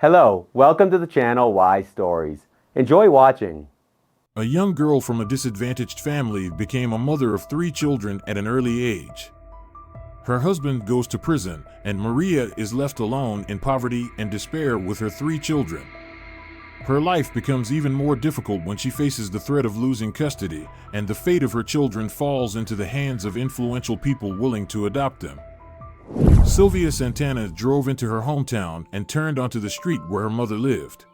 Hello, welcome to the channel Why Stories. Enjoy watching. A young girl from a disadvantaged family became a mother of 3 children at an early age. Her husband goes to prison, and Maria is left alone in poverty and despair with her 3 children. Her life becomes even more difficult when she faces the threat of losing custody, and the fate of her children falls into the hands of influential people willing to adopt them. Sylvia Santana drove into her hometown and turned onto the street where her mother lived.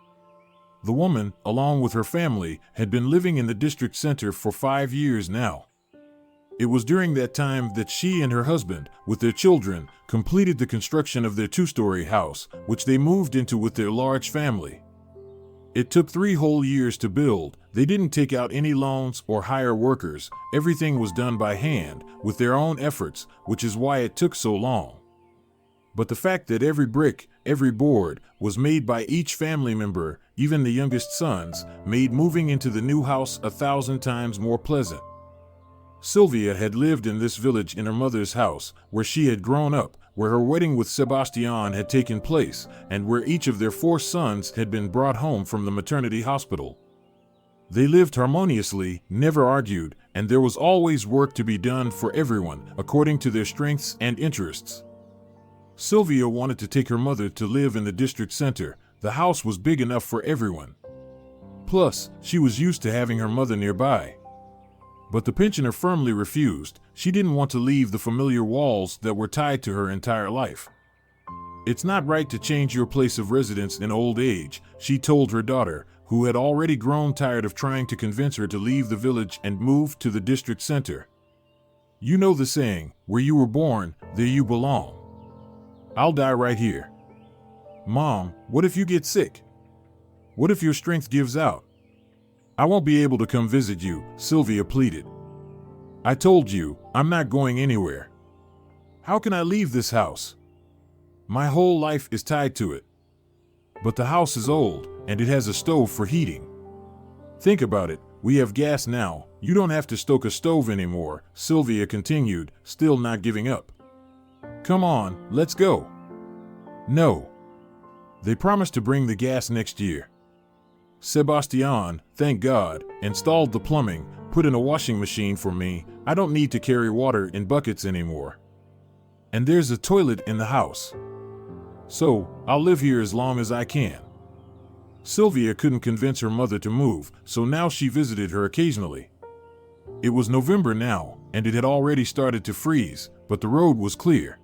The woman, along with her family, had been living in the district center for 5 years now. It was during that time that she and her husband, with their children, completed the construction of their 2-story house, which they moved into with their large family. It took 3 whole years to build. They didn't take out any loans or hire workers. Everything was done by hand, with their own efforts, which is why it took so long. But the fact that every brick, every board, was made by each family member, even the youngest sons, made moving into the new house 1,000 times more pleasant. Sylvia had lived in this village in her mother's house, where she had grown up, where her wedding with Sebastian had taken place, and where each of their 4 sons had been brought home from the maternity hospital. They lived harmoniously, never argued, and there was always work to be done for everyone, according to their strengths and interests. Sylvia wanted to take her mother to live in the district center. The house was big enough for everyone. Plus, she was used to having her mother nearby. But the pensioner firmly refused. She didn't want to leave the familiar walls that were tied to her entire life. "It's not right to change your place of residence in old age," she told her daughter, who had already grown tired of trying to convince her to leave the village and move to the district center. "You know the saying, where you were born, there you belong. I'll die right here. Mom, what if you get sick? What if your strength gives out? I won't be able to come visit you," Sylvia pleaded. "I told you, I'm not going anywhere. How can I leave this house? My whole life is tied to it. But the house is old, and it has a stove for heating. Think about it, we have gas now. You don't have to stoke a stove anymore," Sylvia continued, still not giving up. "Come on, let's go." No. They promised to bring the gas next year. Sebastian, thank God, installed the plumbing, put in a washing machine for me. I don't need to carry water in buckets anymore. And there's a toilet in the house. So, I'll live here as long as I can. Sylvia couldn't convince her mother to move, so now she visited her occasionally. It was November now, and it had already started to freeze, but the road was clear.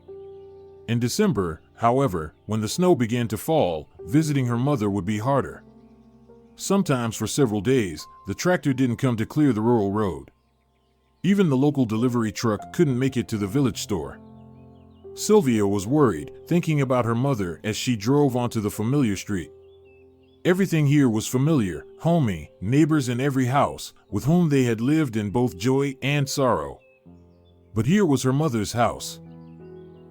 In December, however, when the snow began to fall, visiting her mother would be harder. Sometimes for several days, the tractor didn't come to clear the rural road. Even the local delivery truck couldn't make it to the village store. Sylvia was worried, thinking about her mother as she drove onto the familiar street. Everything here was familiar, homey, neighbors in every house, with whom they had lived in both joy and sorrow. But here was her mother's house.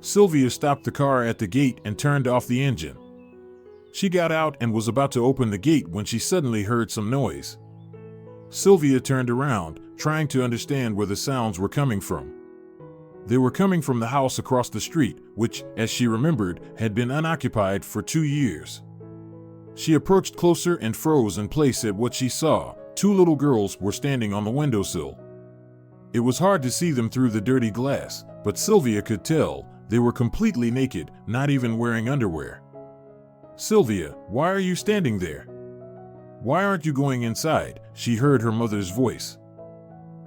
Sylvia stopped the car at the gate and turned off the engine. She got out and was about to open the gate when she suddenly heard some noise. Sylvia turned around, trying to understand where the sounds were coming from. They were coming from the house across the street, which, as she remembered, had been unoccupied for 2 years. She approached closer and froze in place at what she saw. 2 little girls were standing on the windowsill. It was hard to see them through the dirty glass, but Sylvia could tell they were completely naked, not even wearing underwear. "Sylvia, why are you standing there? Why aren't you going inside?" she heard her mother's voice.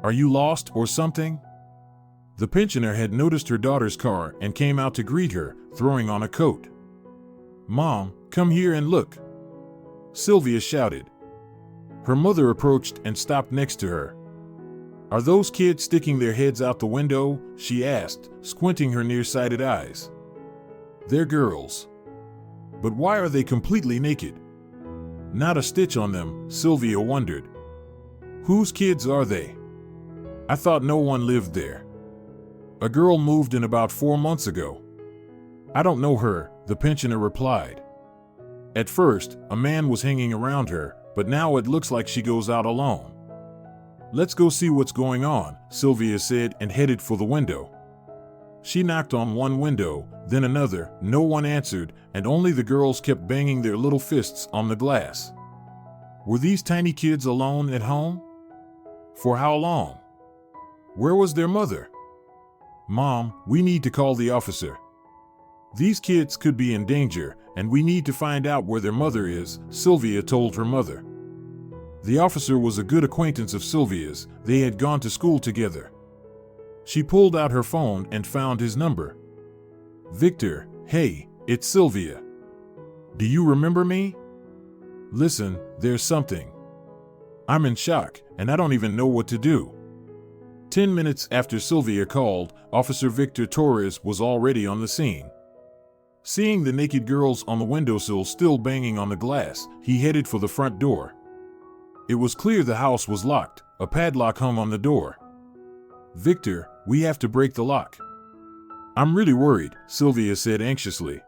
"Are you lost or something?" The pensioner had noticed her daughter's car and came out to greet her, throwing on a coat. "Mom, come here and look," Sylvia shouted. Her mother approached and stopped next to her. "Are those kids sticking their heads out the window?" she asked, squinting her nearsighted eyes. "They're girls. But why are they completely naked? Not a stitch on them," Sylvia wondered. "Whose kids are they? I thought no one lived there. A girl moved in about 4 months ago." "I don't know her," the pensioner replied. "At first, a man was hanging around her, but now it looks like she goes out alone." "Let's go see what's going on," Sylvia said and headed for the window. She knocked on one window, then another. No one answered, and only the girls kept banging their little fists on the glass. Were these tiny kids alone at home? For how long? Where was their mother? Mom, we need to call the officer. These kids could be in danger, and we need to find out where their mother is, Sylvia told her mother. The officer was a good acquaintance of Sylvia's. They had gone to school together. She pulled out her phone and found his number. Victor, hey, it's Sylvia. Do you remember me? Listen, there's something. I'm in shock, and I don't even know what to do. 10 minutes after Sylvia called, Officer Victor Torres was already on the scene. Seeing the naked girls on the windowsill still banging on the glass, he headed for the front door. It was clear the house was locked. A padlock hung on the door. Victor, we have to break the lock. I'm really worried, Sylvia said anxiously.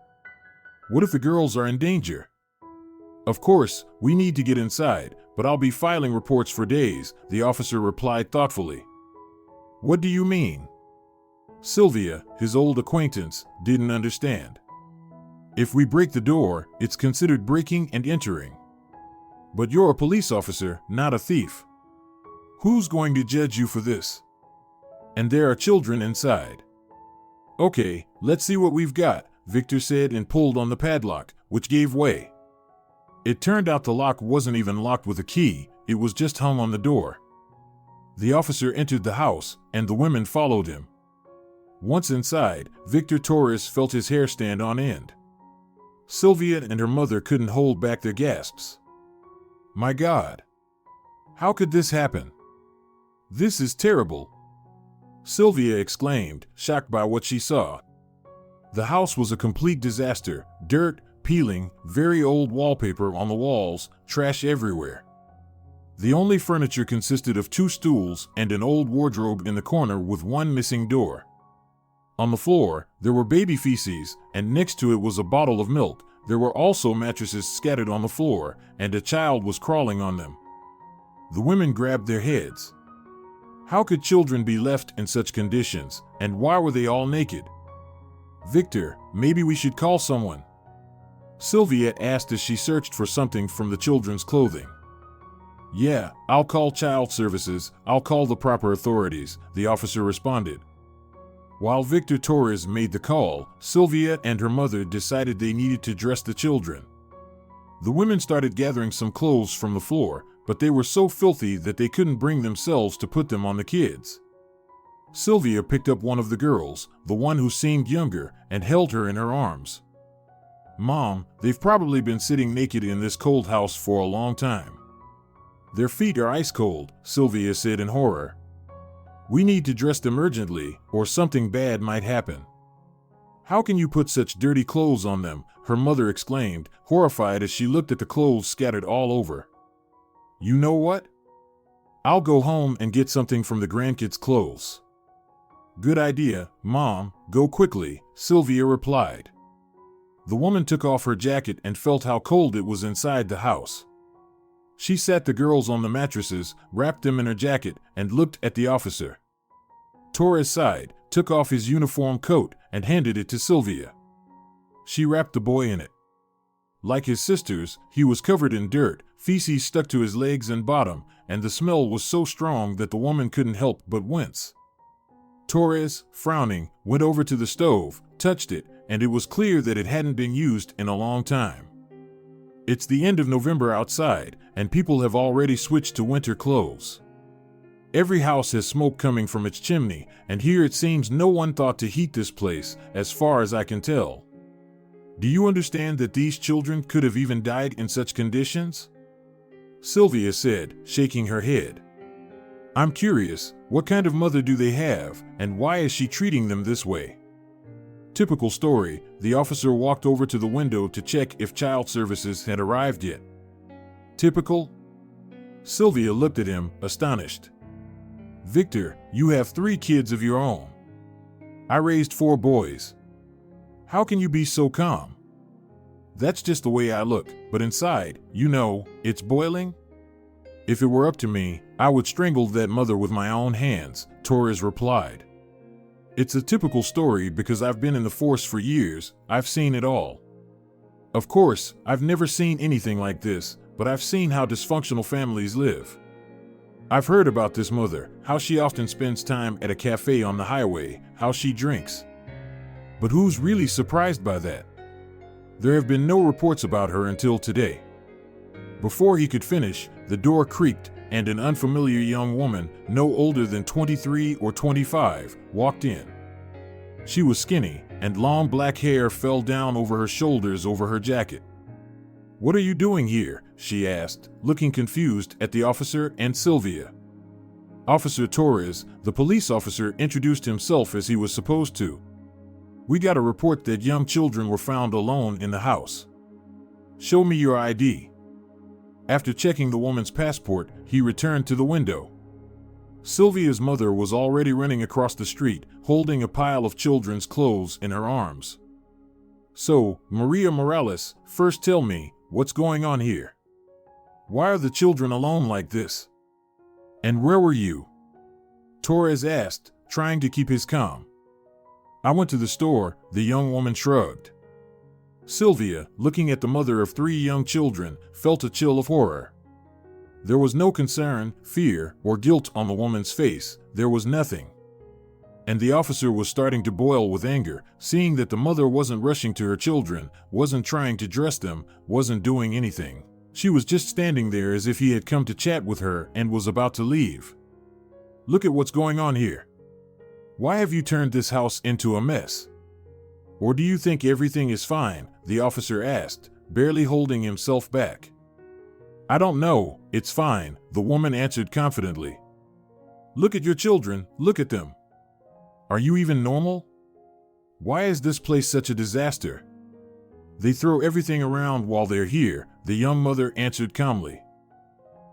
What if the girls are in danger? Of course, we need to get inside, but I'll be filing reports for days, the officer replied thoughtfully. What do you mean? Sylvia, his old acquaintance, didn't understand. If we break the door, it's considered breaking and entering. But you're a police officer, not a thief. Who's going to judge you for this? And there are children inside. Okay, let's see what we've got, Victor said and pulled on the padlock, which gave way. It turned out the lock wasn't even locked with a key, it was just hung on the door. The officer entered the house, and the women followed him. Once inside, Victor Torres felt his hair stand on end. Sylvia and her mother couldn't hold back their gasps. My God! How could this happen? This is terrible! Sylvia exclaimed, shocked by what she saw. The house was a complete disaster, dirt, peeling, very old wallpaper on the walls, trash everywhere. The only furniture consisted of 2 stools and an old wardrobe in the corner with one missing door. On the floor, there were baby feces, and next to it was a bottle of milk. There were also mattresses scattered on the floor, and a child was crawling on them. The women grabbed their heads. How could children be left in such conditions, and why were they all naked? Victor, maybe we should call someone. Sylvia asked as she searched for something from the children's clothing. Yeah, I'll call child services, I'll call the proper authorities, the officer responded. While Victor Torres made the call, Sylvia and her mother decided they needed to dress the children. The women started gathering some clothes from the floor, but they were so filthy that they couldn't bring themselves to put them on the kids. Sylvia picked up one of the girls, the one who seemed younger, and held her in her arms. Mom, they've probably been sitting naked in this cold house for a long time. Their feet are ice cold, Sylvia said in horror. We need to dress them urgently, or something bad might happen. How can you put such dirty clothes on them? Her mother exclaimed, horrified as she looked at the clothes scattered all over. You know what? I'll go home and get something from the grandkids' clothes. Good idea, Mom, go quickly, Sylvia replied. The woman took off her jacket and felt how cold it was inside the house. She sat the girls on the mattresses, wrapped them in her jacket, and looked at the officer. Torres sighed, took off his uniform coat, and handed it to Sylvia. She wrapped the boy in it. Like his sisters, he was covered in dirt, feces stuck to his legs and bottom, and the smell was so strong that the woman couldn't help but wince. Torres, frowning, went over to the stove, touched it, and it was clear that it hadn't been used in a long time. It's the end of November outside, and people have already switched to winter clothes. Every house has smoke coming from its chimney, and here it seems no one thought to heat this place, as far as I can tell. Do you understand that these children could have even died in such conditions? Sylvia said, shaking her head. I'm curious, what kind of mother do they have, and why is she treating them this way? Typical story, the officer walked over to the window to check if child services had arrived yet. Typical? Sylvia looked at him, astonished. Victor, you have 3 kids of your own. I raised 4 boys. How can you be so calm? That's just the way I look, but inside, you know, it's boiling. If it were up to me, I would strangle that mother with my own hands, Torres replied. It's a typical story because I've been in the force for years. I've seen it all. Of course, I've never seen anything like this, but I've seen how dysfunctional families live. I've heard about this mother, how she often spends time at a cafe on the highway, how she drinks. But who's really surprised by that? There have been no reports about her until today. Before he could finish, the door creaked, and an unfamiliar young woman, no older than 23 or 25, walked in. She was skinny, and long black hair fell down over her shoulders over her jacket. "What are you doing here?" she asked, looking confused at the officer and Sylvia. Officer Torres, the police officer, introduced himself as he was supposed to. "We got a report that young children were found alone in the house. Show me your ID." After checking the woman's passport, he returned to the window. Sylvia's mother was already running across the street, holding a pile of children's clothes in her arms. "So, Maria Morales, first tell me, what's going on here? Why are the children alone like this? And where were you?" Torres asked, trying to keep his calm. "I went to the store," the young woman shrugged. Sylvia, looking at the mother of 3 young children, felt a chill of horror. There was no concern, fear, or guilt on the woman's face. There was nothing. And the officer was starting to boil with anger, seeing that the mother wasn't rushing to her children, wasn't trying to dress them, wasn't doing anything. She was just standing there as if he had come to chat with her and was about to leave. "Look at what's going on here. Why have you turned this house into a mess? Or do you think everything is fine?" the officer asked, barely holding himself back. "I don't know, it's fine," the woman answered confidently. "Look at your children, look at them. Are you even normal? Why is this place such a disaster? They throw everything around while they're here," the young mother answered calmly.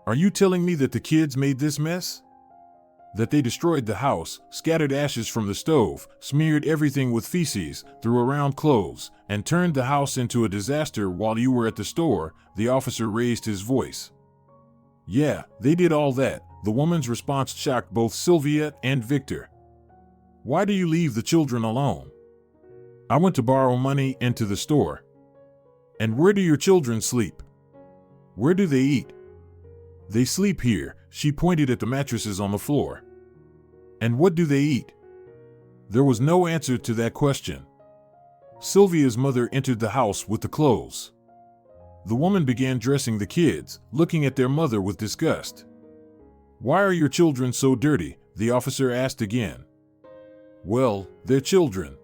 "Are you telling me that the kids made this mess? That they destroyed the house, scattered ashes from the stove, smeared everything with feces, threw around clothes, and turned the house into a disaster while you were at the store?" The officer raised his voice. "Yeah, they did all that," the woman's response shocked both Sylvia and Victor. "Why do you leave the children alone?" "I went to borrow money and to the store." "And where do your children sleep? Where do they eat?" "They sleep here," she pointed at the mattresses on the floor. "And what do they eat?" There was no answer to that question. Sylvia's mother entered the house with the clothes. The woman began dressing the kids, looking at their mother with disgust. "Why are your children so dirty?" the officer asked again. "Well, they're children.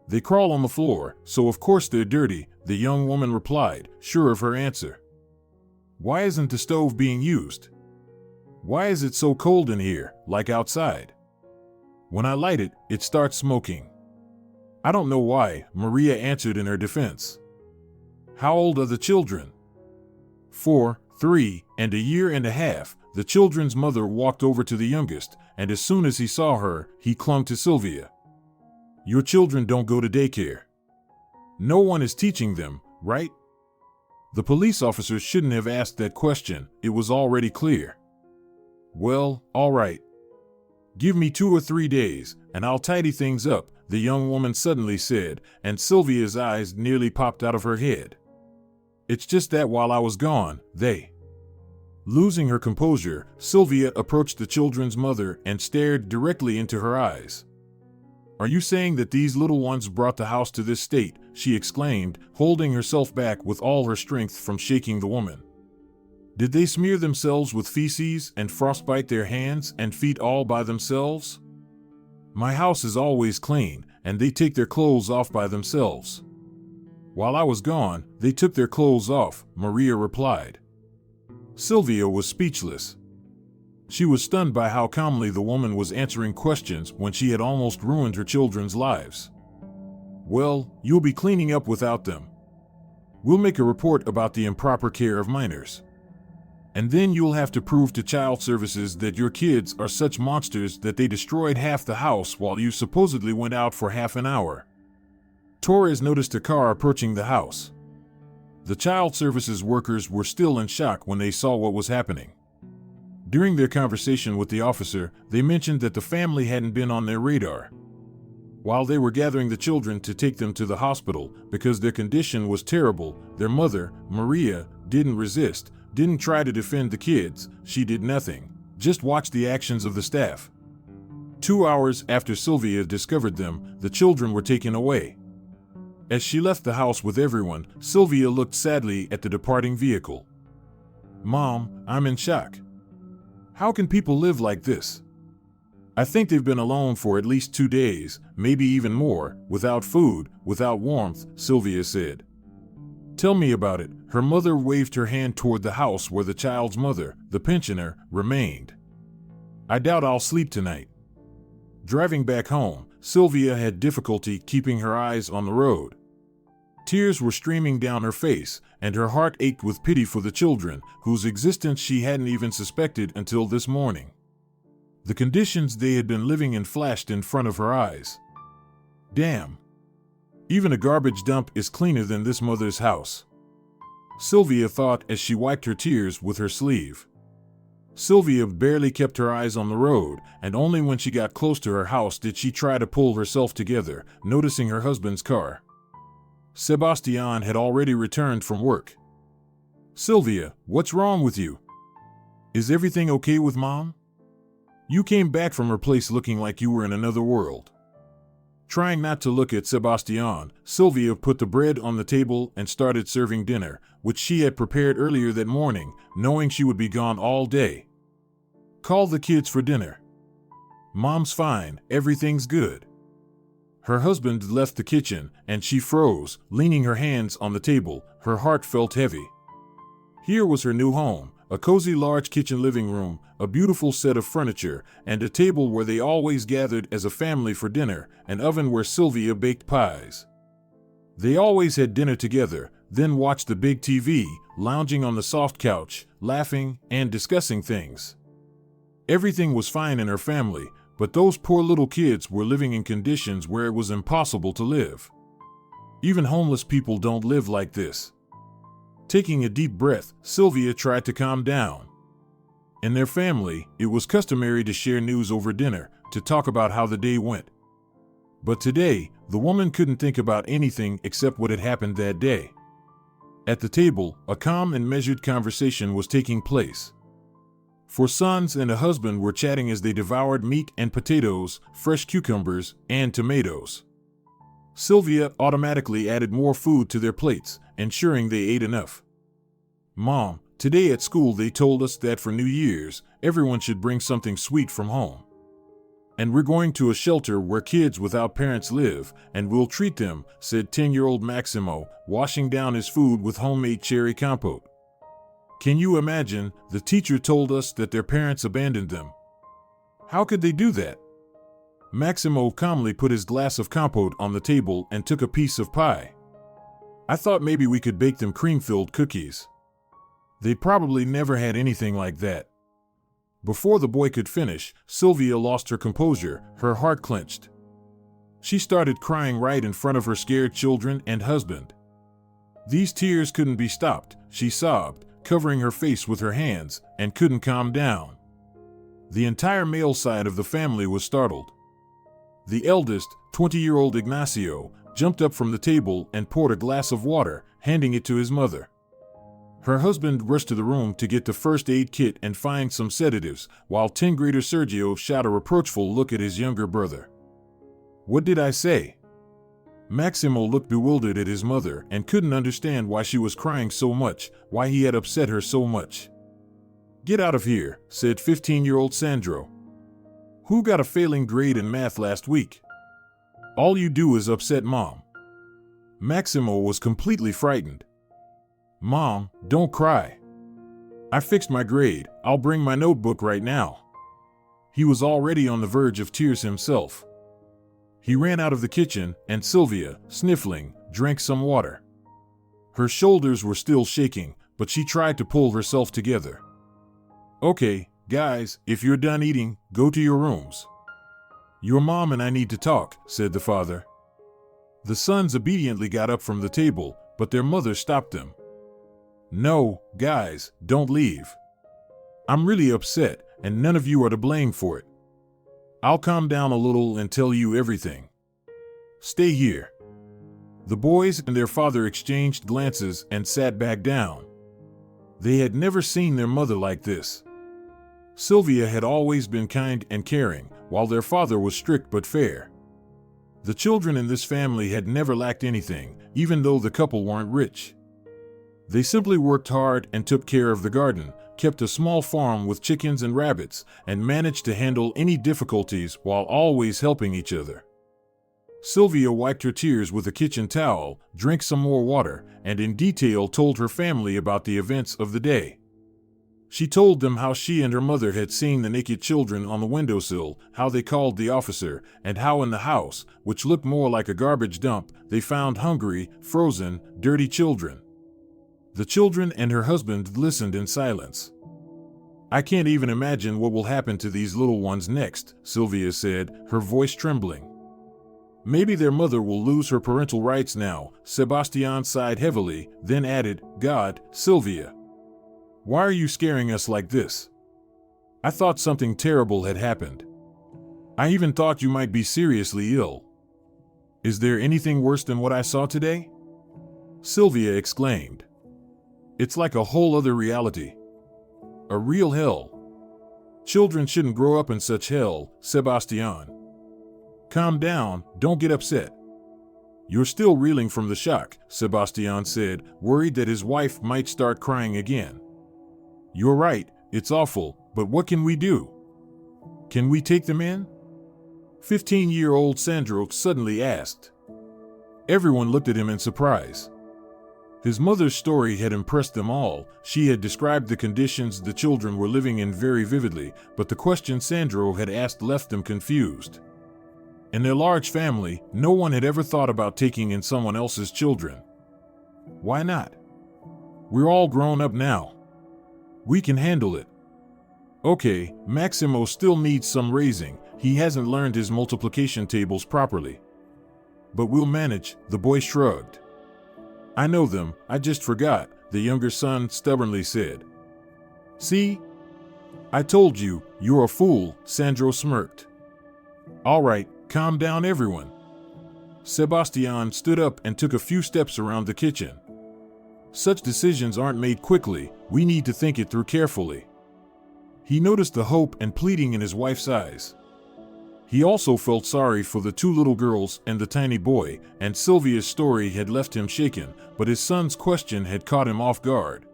They crawl on the floor, so of course they're dirty," the young woman replied, sure of her answer. "Why isn't the stove being used? Why is it so cold in here, like outside? When I light it, it starts smoking." "I don't know why," Maria answered in her defense. "How old are the children?" 4, 3, and a year and a half. The children's mother walked over to the youngest, and as soon as he saw her, he clung to Sylvia. "Your children don't go to daycare. No one is teaching them, right?" The police officer shouldn't have asked that question, it was already clear. "Well, all right. Give me 2 or 3 days, and I'll tidy things up," the young woman suddenly said, and Sylvia's eyes nearly popped out of her head. "It's just that while I was gone, they..." Losing her composure, Sylvia approached the children's mother and stared directly into her eyes. "Are you saying that these little ones brought the house to this state?" she exclaimed, holding herself back with all her strength from shaking the woman. "Did they smear themselves with feces and frostbite their hands and feet all by themselves? My house is always clean, and they take their clothes off by themselves." "While I was gone, they took their clothes off," Maria replied. Sylvia was speechless. She was stunned by how calmly the woman was answering questions when she had almost ruined her children's lives. "Well, you'll be cleaning up without them. We'll make a report about the improper care of minors. And then you'll have to prove to child services that your kids are such monsters that they destroyed half the house while you supposedly went out for half an hour." Torres noticed a car approaching the house. The child services workers were still in shock when they saw what was happening. During their conversation with the officer, they mentioned that the family hadn't been on their radar. While they were gathering the children to take them to the hospital because their condition was terrible, their mother, Maria, didn't resist, didn't try to defend the kids. She did nothing, just watched the actions of the staff. 2 hours after Sylvia discovered them, the children were taken away. As she left the house with everyone, Sylvia looked sadly at the departing vehicle. "Mom, I'm in shock. How can people live like this? I think they've been alone for at least 2 days, maybe even more, without food, without warmth," Sylvia said. "Tell me about it." Her mother waved her hand toward the house where the child's mother, the pensioner, remained. "I doubt I'll sleep tonight." Driving back home, Sylvia had difficulty keeping her eyes on the road. Tears were streaming down her face, and her heart ached with pity for the children, whose existence she hadn't even suspected until this morning. The conditions they had been living in flashed in front of her eyes. Damn. Even a garbage dump is cleaner than this mother's house, Sylvia thought as she wiped her tears with her sleeve. Sylvia barely kept her eyes on the road, and only when she got close to her house did she try to pull herself together, noticing her husband's car. Sebastian had already returned from work. "Sylvia, what's wrong with you? Is everything okay with Mom? You came back from her place looking like you were in another world." Trying not to look at Sebastian, Sylvia put the bread on the table and started serving dinner, which she had prepared earlier that morning, knowing she would be gone all day. "Call the kids for dinner." "Mom's fine, everything's good." Her husband left the kitchen, and she froze, leaning her hands on the table. Her heart felt heavy. Here was her new home, a cozy large kitchen living room, a beautiful set of furniture, and a table where they always gathered as a family for dinner, an oven where Sylvia baked pies. They always had dinner together, then watched the big TV, lounging on the soft couch, laughing and discussing things. Everything was fine in her family, but those poor little kids were living in conditions where it was impossible to live. Even homeless people don't live like this. Taking a deep breath, Sylvia tried to calm down. In their family, it was customary to share news over dinner, to talk about how the day went. But today, the woman couldn't think about anything except what had happened that day. At the table, a calm and measured conversation was taking place. Four sons and a husband were chatting as they devoured meat and potatoes, fresh cucumbers, and tomatoes. Sylvia automatically added more food to their plates, ensuring they ate enough. "Mom, today at school they told us that for New Year's, everyone should bring something sweet from home. And we're going to a shelter where kids without parents live, and we'll treat them," said 10-year-old Maximo, washing down his food with homemade cherry compote. "Can you imagine, the teacher told us that their parents abandoned them. How could they do that?" Maximo calmly put his glass of compote on the table and took a piece of pie. "I thought maybe we could bake them cream-filled cookies. They probably never had anything like that." Before the boy could finish, Sylvia lost her composure, her heart clenched. She started crying right in front of her scared children and husband. These tears couldn't be stopped, she sobbed, covering her face with her hands, and couldn't calm down. The entire male side of the family was startled. The eldest, 20-year-old Ignacio, jumped up from the table and poured a glass of water, handing it to his mother. Her husband rushed to the room to get the first aid kit and find some sedatives, while 10th-grader Sergio shot a reproachful look at his younger brother. "What did I say?" Maximo looked bewildered at his mother and couldn't understand why she was crying so much, why he had upset her so much. "Get out of here," said 15-year-old Sandro. "Who got a failing grade in math last week? All you do is upset Mom." Maximo was completely frightened. "Mom, don't cry. I fixed my grade, I'll bring my notebook right now." He was already on the verge of tears himself. He ran out of the kitchen, and Sylvia, sniffling, drank some water. Her shoulders were still shaking, but she tried to pull herself together. "Okay, guys, if you're done eating, go to your rooms. Your mom and I need to talk," said the father. The sons obediently got up from the table, but their mother stopped them. "No, guys, don't leave. I'm really upset, and none of you are to blame for it. I'll calm down a little and tell you everything." Stay here." The boys and their father exchanged glances and sat back down. They had never seen their mother like this. Sylvia had always been kind and caring, while their father was strict but fair. The children in this family had never lacked anything, even though the couple weren't rich. They simply worked hard and took care of the garden, kept a small farm with chickens and rabbits, and managed to handle any difficulties while always helping each other. Sylvia wiped her tears with a kitchen towel, drank some more water, and in detail told her family about the events of the day. She told them how she and her mother had seen the naked children on the windowsill, how they called the officer, and how in the house, which looked more like a garbage dump, they found hungry, frozen, dirty children. The children and her husband listened in silence. "I can't even imagine what will happen to these little ones next," Sylvia said, her voice trembling. "Maybe their mother will lose her parental rights now." Sebastian sighed heavily, then added, "God, Sylvia, why are you scaring us like this? I thought something terrible had happened. I even thought you might be seriously ill. Is there anything worse than what I saw today?" Sylvia exclaimed. "It's like a whole other reality. A real hell. Children shouldn't grow up in such hell, Sebastian. Calm down, don't get upset. You're still reeling from the shock," Sebastian said, worried that his wife might start crying again. "You're right, it's awful, but what can we do? Can we take them in?" 15-year-old Sandro suddenly asked. Everyone looked at him in surprise. His mother's story had impressed them all. She had described the conditions the children were living in very vividly, but the question Sandro had asked left them confused. In their large family, no one had ever thought about taking in someone else's children. Why not? We're all grown up now. We can handle it. Okay, Maximo still needs some raising. He hasn't learned his multiplication tables properly. But we'll manage, the boy shrugged. I know them, I just forgot, the younger son stubbornly said. See? I told you, you're a fool, Sandro smirked. All right, calm down everyone. Sebastian stood up and took a few steps around the kitchen. Such decisions aren't made quickly, we need to think it through carefully. He noticed the hope and pleading in his wife's eyes. He also felt sorry for the two little girls and the tiny boy, and Sylvia's story had left him shaken, but his son's question had caught him off guard.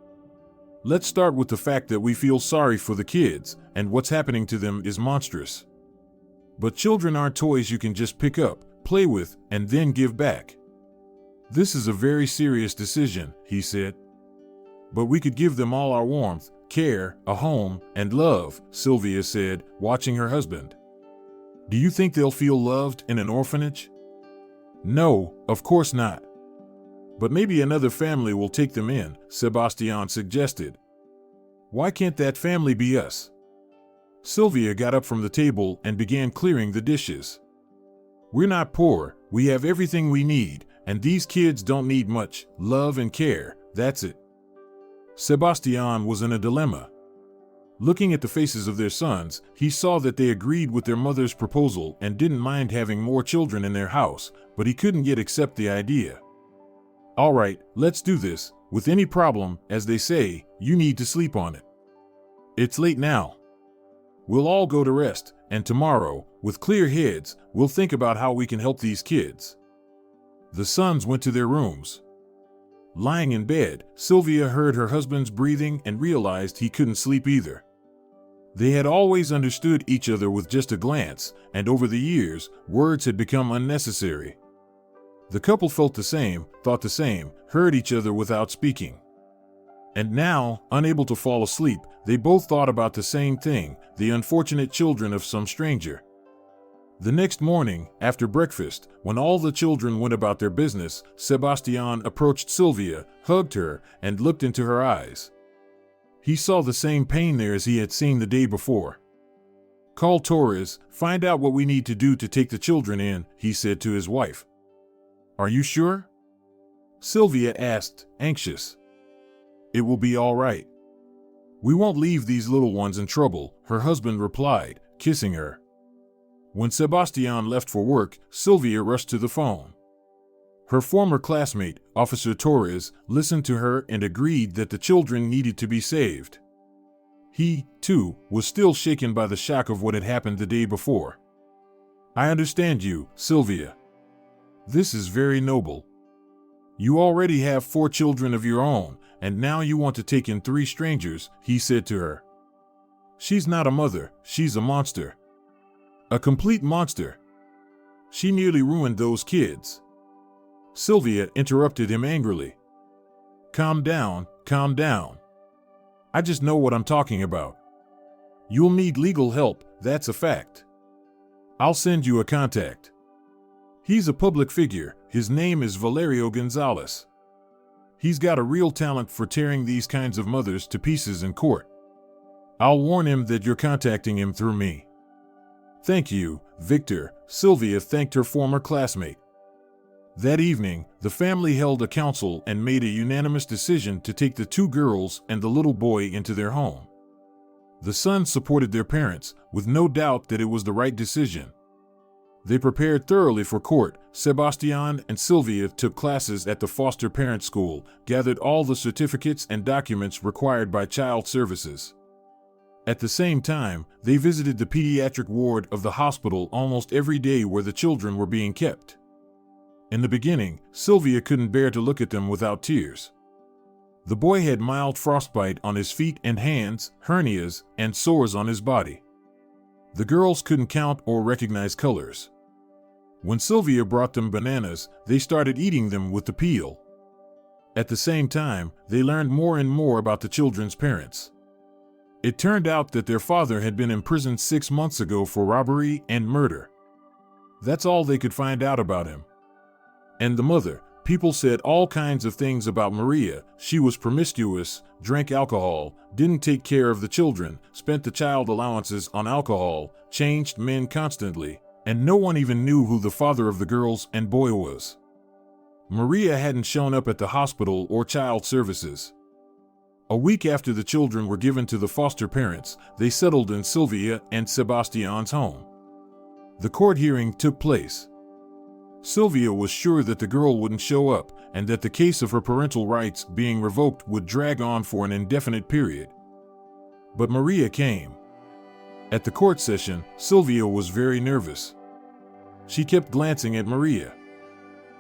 Let's start with the fact that we feel sorry for the kids, and what's happening to them is monstrous. But children aren't toys you can just pick up, play with, and then give back. This is a very serious decision, he said. But we could give them all our warmth, care, a home, and love, Sylvia said, watching her husband. Do you think they'll feel loved in an orphanage? No, of course not. But maybe another family will take them in, Sebastian suggested. Why can't that family be us? Sylvia got up from the table and began clearing the dishes. We're not poor, we have everything we need, and these kids don't need much, love and care, that's it. Sebastian was in a dilemma. Looking at the faces of their sons, he saw that they agreed with their mother's proposal and didn't mind having more children in their house, but he couldn't yet accept the idea. All right, let's do this. With any problem, as they say, you need to sleep on it. It's late now. We'll all go to rest, and tomorrow, with clear heads, we'll think about how we can help these kids. The sons went to their rooms. Lying in bed, Sylvia heard her husband's breathing and realized he couldn't sleep either. They had always understood each other with just a glance, and over the years, words had become unnecessary. The couple felt the same, thought the same, heard each other without speaking. And now, unable to fall asleep, they both thought about the same thing, the unfortunate children of some stranger. The next morning, after breakfast, when all the children went about their business, Sebastian approached Sylvia, hugged her, and looked into her eyes. He saw the same pain there as he had seen the day before. Call Torres, find out what we need to do to take the children in, he said to his wife. Are you sure? Sylvia asked, anxious. It will be all right. We won't leave these little ones in trouble, her husband replied, kissing her. When Sebastian left for work, Sylvia rushed to the phone. Her former classmate, Officer Torres, listened to her and agreed that the children needed to be saved. He, too, was still shaken by the shock of what had happened the day before. "I understand you, Sylvia. This is very noble. You already have 4 children of your own, and now you want to take in 3 strangers," he said to her. "She's not a mother, she's a monster. A complete monster. She nearly ruined those kids." Sylvia interrupted him angrily. Calm down, calm down. I just know what I'm talking about. You'll need legal help, that's a fact. I'll send you a contact. He's a public figure, his name is Valerio Gonzalez. He's got a real talent for tearing these kinds of mothers to pieces in court. I'll warn him that you're contacting him through me. Thank you, Victor, Sylvia thanked her former classmate. That evening, the family held a council and made a unanimous decision to take the 2 girls and the little boy into their home. The sons supported their parents, with no doubt that it was the right decision. They prepared thoroughly for court. Sebastian and Sylvia took classes at the foster parent school, gathered all the certificates and documents required by child services. At the same time, they visited the pediatric ward of the hospital almost every day where the children were being kept. In the beginning, Sylvia couldn't bear to look at them without tears. The boy had mild frostbite on his feet and hands, hernias, and sores on his body. The girls couldn't count or recognize colors. When Sylvia brought them bananas, they started eating them with the peel. At the same time, they learned more and more about the children's parents. It turned out that their father had been imprisoned 6 months ago for robbery and murder. That's all they could find out about him. And the mother, people said all kinds of things about Maria. She was promiscuous, drank alcohol, didn't take care of the children, spent the child allowances on alcohol, changed men constantly, and no one even knew who the father of the girls and boy was. Maria hadn't shown up at the hospital or child services. A week after the children were given to the foster parents, they settled in Sylvia and Sebastian's home. The court hearing took place. Sylvia was sure that the girl wouldn't show up, and that the case of her parental rights being revoked would drag on for an indefinite period. But Maria came. At the court session, Sylvia was very nervous. She kept glancing at Maria.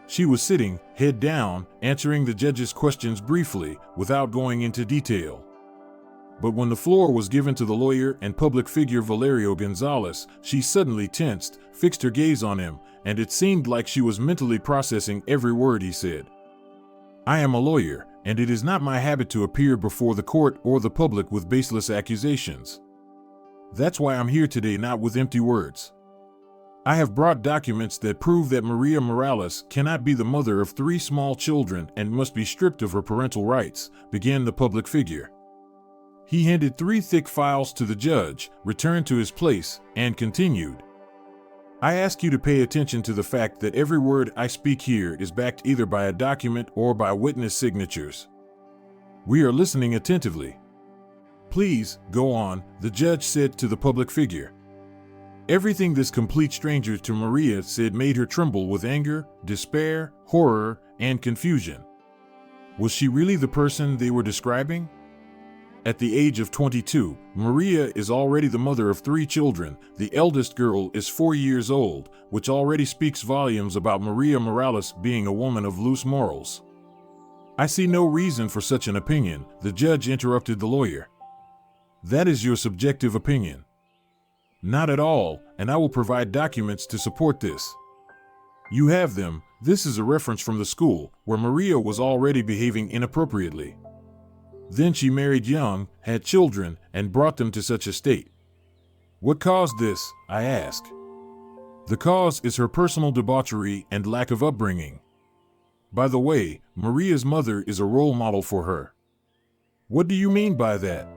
She was sitting, head down, answering the judge's questions briefly, without going into detail. But when the floor was given to the lawyer and public figure Valerio Gonzalez, she suddenly tensed, fixed her gaze on him, and it seemed like she was mentally processing every word he said. "I am a lawyer, and it is not my habit to appear before the court or the public with baseless accusations. That's why I'm here today, not with empty words. I have brought documents that prove that Maria Morales cannot be the mother of 3 small children and must be stripped of her parental rights," began the public figure. He handed 3 thick files to the judge, returned to his place, and continued. "I ask you to pay attention to the fact that every word I speak here is backed either by a document or by witness signatures. We are listening attentively." "Please, go on," the judge said to the public figure. Everything this complete stranger to Maria said made her tremble with anger, despair, horror, and confusion. Was she really the person they were describing? At the age of 22, Maria is already the mother of 3 children. The eldest girl is 4 years old, which already speaks volumes about Maria Morales being a woman of loose morals. "I see no reason for such an opinion," the judge interrupted the lawyer. "That is your subjective opinion." "Not at all, and I will provide documents to support this." "You have them. This is a reference from the school, where Maria was already behaving inappropriately. Then she married young, had children, and brought them to such a state. What caused this, I ask? The cause is her personal debauchery and lack of upbringing. By the way, Maria's mother is a role model for her." "What do you mean by that?"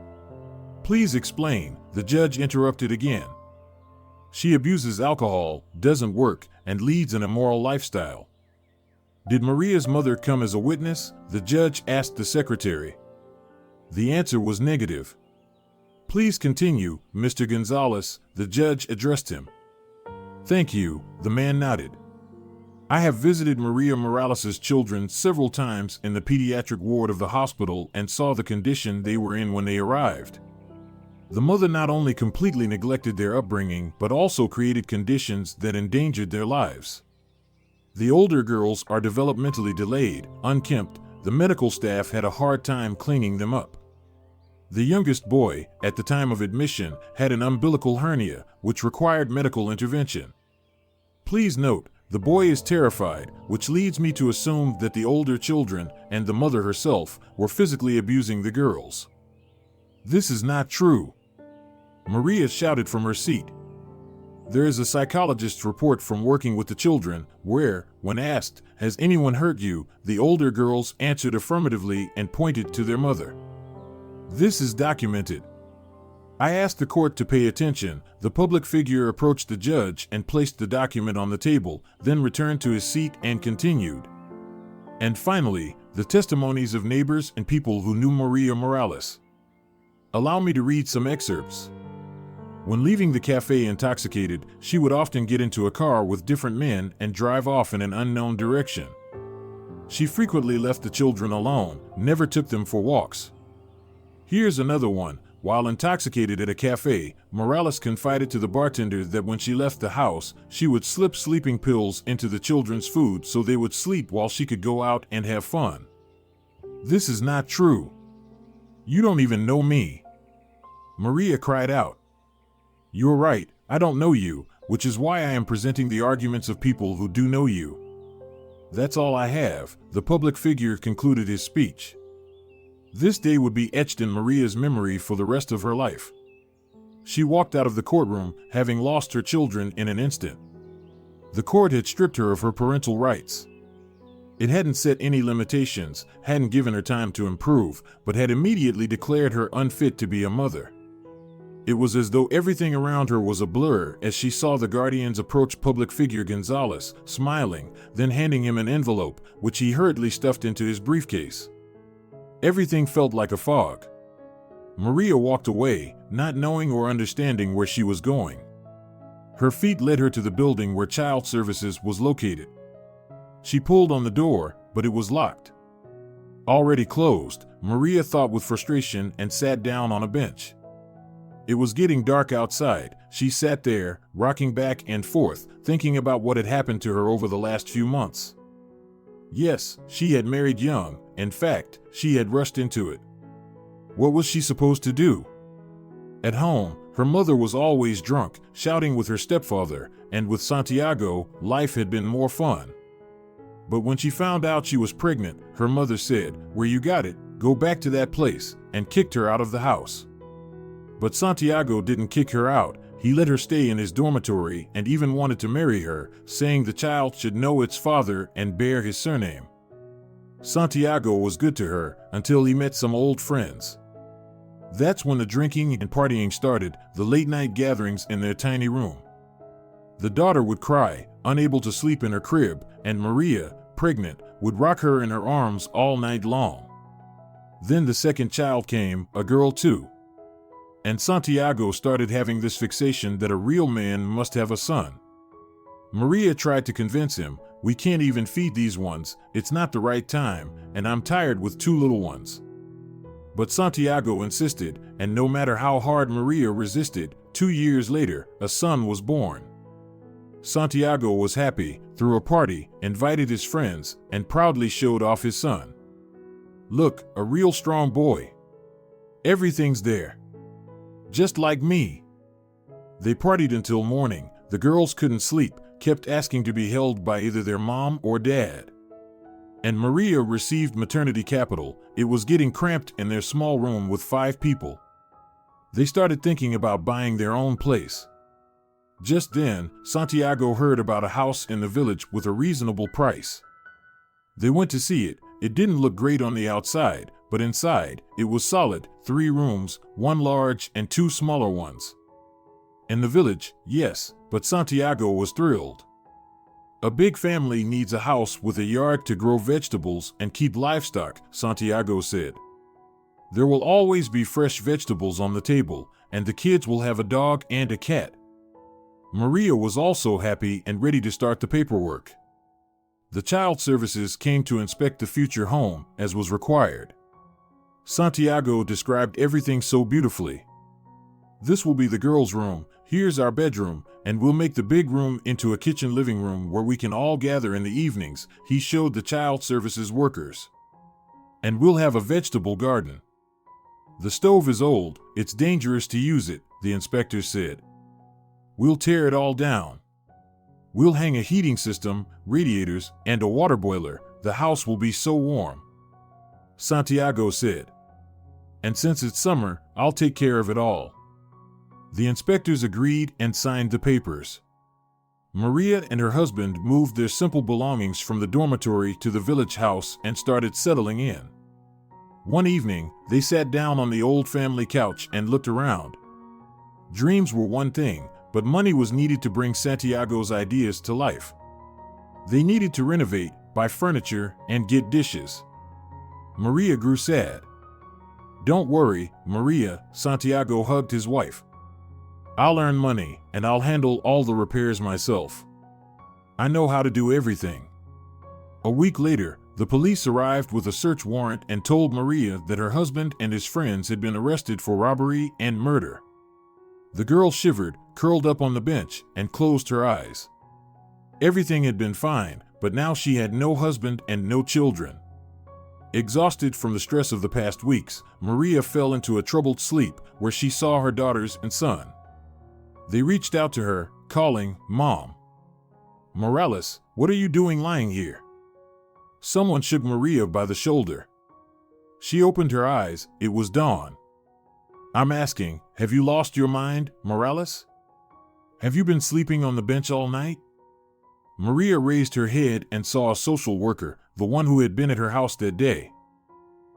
"Please explain," the judge interrupted again. "She abuses alcohol, doesn't work, and leads an immoral lifestyle." "Did Maria's mother come as a witness?" the judge asked the secretary. The answer was negative. "Please continue, Mr. Gonzalez," the judge addressed him. Thank you, the man nodded. I have visited Maria Morales' children several times in the pediatric ward of the hospital and saw the condition they were in when they arrived. The mother not only completely neglected their upbringing, but also created conditions that endangered their lives. The older girls are developmentally delayed, unkempt. The medical staff had a hard time cleaning them up. The youngest boy, at the time of admission, had an umbilical hernia, which required medical intervention. Please note, the boy is terrified, which leads me to assume that the older children, and the mother herself, were physically abusing the girls. This is not true. Maria shouted from her seat. There is a psychologist's report from working with the children, where, when asked, "Has anyone hurt you?" the older girls answered affirmatively and pointed to their mother. This is documented. I asked the court to pay attention. The public figure approached the judge and placed the document on the table, then returned to his seat and continued. And finally, the testimonies of neighbors and people who knew Maria Morales. Allow me to read some excerpts. When leaving the cafe intoxicated, she would often get into a car with different men and drive off in an unknown direction. She frequently left the children alone, never took them for walks. Here's another one. While intoxicated at a cafe, Morales confided to the bartender that when she left the house, she would slip sleeping pills into the children's food so they would sleep while she could go out and have fun. This is not true. You don't even know me. Maria cried out. You're right, I don't know you, which is why I am presenting the arguments of people who do know you. That's all I have, the public figure concluded his speech. This day would be etched in Maria's memory for the rest of her life. She walked out of the courtroom, having lost her children in an instant. The court had stripped her of her parental rights. It hadn't set any limitations, hadn't given her time to improve, but had immediately declared her unfit to be a mother. It was as though everything around her was a blur as she saw the guardians approach public figure Gonzalez, smiling, then handing him an envelope, which he hurriedly stuffed into his briefcase. Everything felt like a fog. Maria walked away, not knowing or understanding where she was going. Her feet led her to the building where child services was located. She pulled on the door, but it was locked. Already closed, Maria thought with frustration and sat down on a bench. It was getting dark outside. She sat there, rocking back and forth, thinking about what had happened to her over the last few months. Yes, she had married young. In fact, she had rushed into it. What was she supposed to do? At home, her mother was always drunk, shouting with her stepfather, and with Santiago, life had been more fun. But when she found out she was pregnant, her mother said, "Where you got it, go back to that place," and kicked her out of the house. But Santiago didn't kick her out. He let her stay in his dormitory and even wanted to marry her, saying the child should know its father and bear his surname. Santiago was good to her until he met some old friends. That's when the drinking and partying started, the late-night gatherings in their tiny room. The daughter would cry, unable to sleep in her crib, and Maria, pregnant, would rock her in her arms all night long. Then the second child came, a girl too. And Santiago started having this fixation that a real man must have a son. Maria tried to convince him, "We can't even feed these ones, it's not the right time, and I'm tired with two little ones." But Santiago insisted, and no matter how hard Maria resisted, 2 years later, a son was born. Santiago was happy, threw a party, invited his friends, and proudly showed off his son. "Look, a real strong boy. Everything's there. Just like me." They partied until morning. The girls couldn't sleep, kept asking to be held by either their mom or dad. And Maria received maternity capital. It was getting cramped in their small room with 5 people. They started thinking about buying their own place. Just then, Santiago heard about a house in the village with a reasonable price. They went to see it. It didn't look great on the outside, but inside, it was solid, 3 rooms, 1 large and 2 smaller ones. In the village, yes, but Santiago was thrilled. A big family needs a house with a yard to grow vegetables and keep livestock, Santiago said. There will always be fresh vegetables on the table, and the kids will have a dog and a cat. Maria was also happy and ready to start the paperwork. The child services came to inspect the future home, as was required. Santiago described everything so beautifully. "This will be the girls' room, here's our bedroom, and we'll make the big room into a kitchen living room where we can all gather in the evenings," he showed the child services workers. "And we'll have a vegetable garden. The stove is old, it's dangerous to use it," the inspector said. "We'll tear it all down. We'll hang a heating system, radiators, and a water boiler. The house will be so warm," Santiago said. "And since it's summer, I'll take care of it all." The inspectors agreed and signed the papers. Maria and her husband moved their simple belongings from the dormitory to the village house and started settling in. One evening, they sat down on the old family couch and looked around. Dreams were one thing, but money was needed to bring Santiago's ideas to life. They needed to renovate, buy furniture, and get dishes. Maria grew sad. "Don't worry, Maria," Santiago hugged his wife. "I'll earn money, and I'll handle all the repairs myself. I know how to do everything." A week later, the police arrived with a search warrant and told Maria that her husband and his friends had been arrested for robbery and murder. The girl shivered, curled up on the bench, and closed her eyes. Everything had been fine, but now she had no husband and no children. Exhausted from the stress of the past weeks, Maria fell into a troubled sleep where she saw her daughters and son. They reached out to her, calling, "Mom. Morales, what are you doing lying here?" Someone shook Maria by the shoulder. She opened her eyes. It was dawn. "I'm asking, have you lost your mind, Morales? Have you been sleeping on the bench all night?" Maria raised her head and saw a social worker, the one who had been at her house that day.